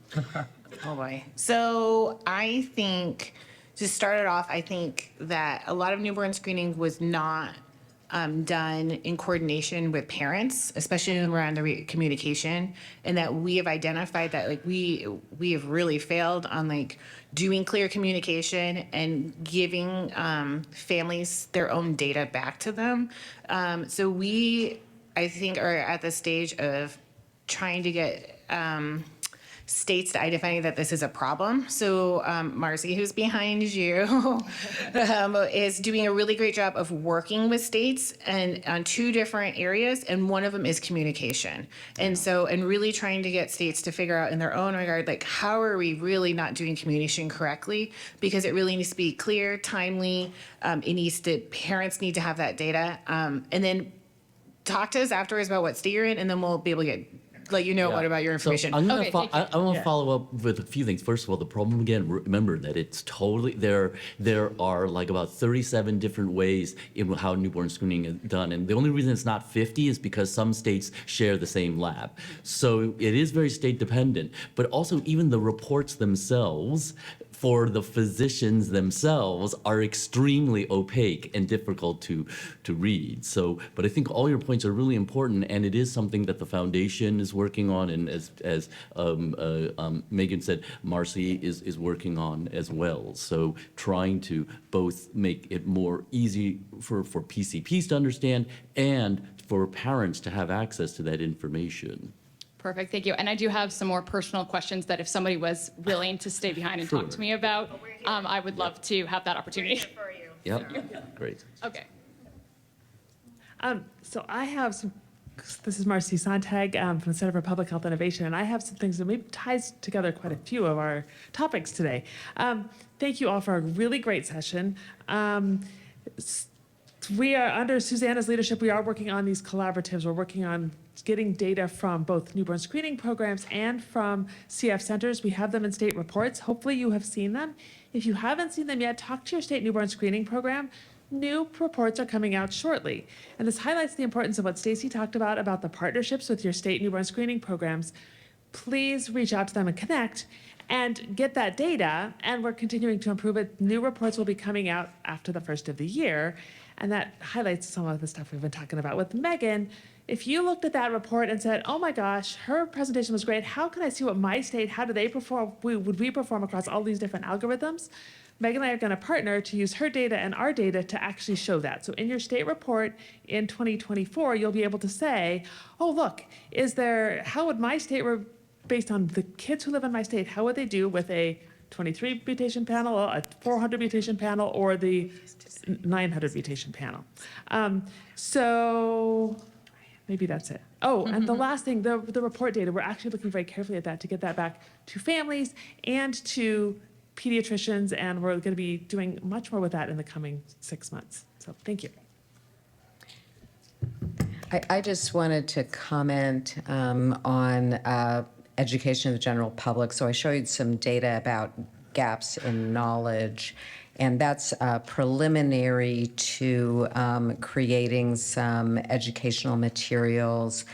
Speaker 6: Oh boy. So I think, to start it off, I think that a lot of newborn screening was not done in coordination with parents, especially around the communication, and that we have identified that like we have really failed on like doing clear communication and giving families their own data back to them. So we, I think, are at the stage of trying to get states to identify that this is a problem. So Marcy, who's behind you, is doing a really great job of working with states and on two different areas, and one of them is communication. And so, and really trying to get states to figure out in their own regard, like, how are we really not doing communication correctly? Because it really needs to be clear, timely. Parents need to have that data. And then talk to us afterwards about what state you're in, and then we'll be able to get let you know what about your information.
Speaker 1: So I'm gonna
Speaker 12: Okay, thank you.
Speaker 1: I want to follow up with a few things. First of all, the problem again. Remember that it's totally there. There are like about 37 different ways in how newborn screening is done, and the only reason it's not 50 is because some states share the same lab. So it is very state dependent. But also, even the reports themselves for the physicians themselves are extremely opaque and difficult to read. So, but I think all your points are really important, and it is something that the foundation is working on, and as Megan said, Marcy is working on as well. So, trying to both make it more easy for PCPs to understand and for parents to have access to that information.
Speaker 12: Perfect, thank you. And I do have some more personal questions that if somebody was willing to stay behind and talk to me about, I would love to have that opportunity.
Speaker 1: Yep, great.
Speaker 12: Okay.
Speaker 13: So I have some, this is Marcy Sontag from the Center for Public Health Innovation, and I have some things that maybe ties together quite a few of our topics today. Thank you all for a really great session. We are, under Susanna's leadership, we are working on these collaboratives. We're working on getting data from both newborn screening programs and from CF centers. We have them in state reports. Hopefully you have seen them. If you haven't seen them yet, talk to your state newborn screening program. New reports are coming out shortly. And this highlights the importance of what Stacy talked about the partnerships with your state newborn screening programs. Please reach out to them and connect and get that data. And we're continuing to improve it. New reports will be coming out after the first of the year. And that highlights some of the stuff we've been talking about with Megan. If you looked at that report and said, oh my gosh, her presentation was great. How can I see what my state, how do they perform? Would we perform across all these different algorithms? Megan and I are going to partner to use her data and our data to actually show that. So in your state report in 2024, you'll be able to say, oh, look, how would my state, based on the kids who live in my state, how would they do with a 23 mutation panel, a 400 mutation panel, or the 900 mutation panel? So maybe that's it. Oh, and the last thing, the report data, we're actually looking very carefully at that to get that back to families and to pediatricians, and we're going to be doing much more with that in the coming 6 months. So thank you.
Speaker 8: I just wanted to comment on education of the general public. So I showed some data about gaps in knowledge, and that's preliminary to creating some educational materials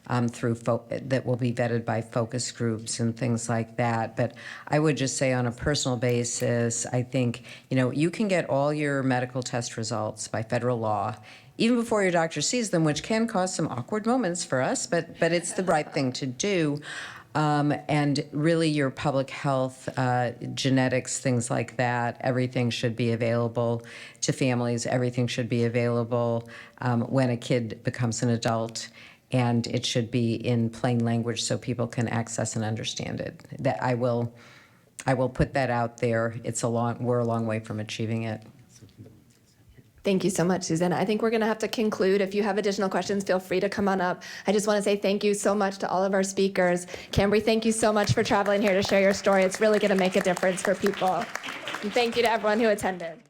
Speaker 8: that will be vetted by focus groups and things like that. But I would just say on a personal basis, I think, you can get all your medical test results by federal law even before your doctor sees them, which can cause some awkward moments for us, but it's the right thing to do. And really your public health, genetics, things like that, everything should be available to families. Everything should be available when a kid becomes an adult, and it should be in plain language so people can access and understand it. That I will put that out there. We're a long way from achieving it.
Speaker 9: Thank you so much, Susanna. I think we're going to have to conclude. If you have additional questions, feel free to come on up. I just want to say thank you so much to all of our speakers. Cambry, thank you so much for traveling here to share your story. It's really going to make a difference for people. And thank you to everyone who attended.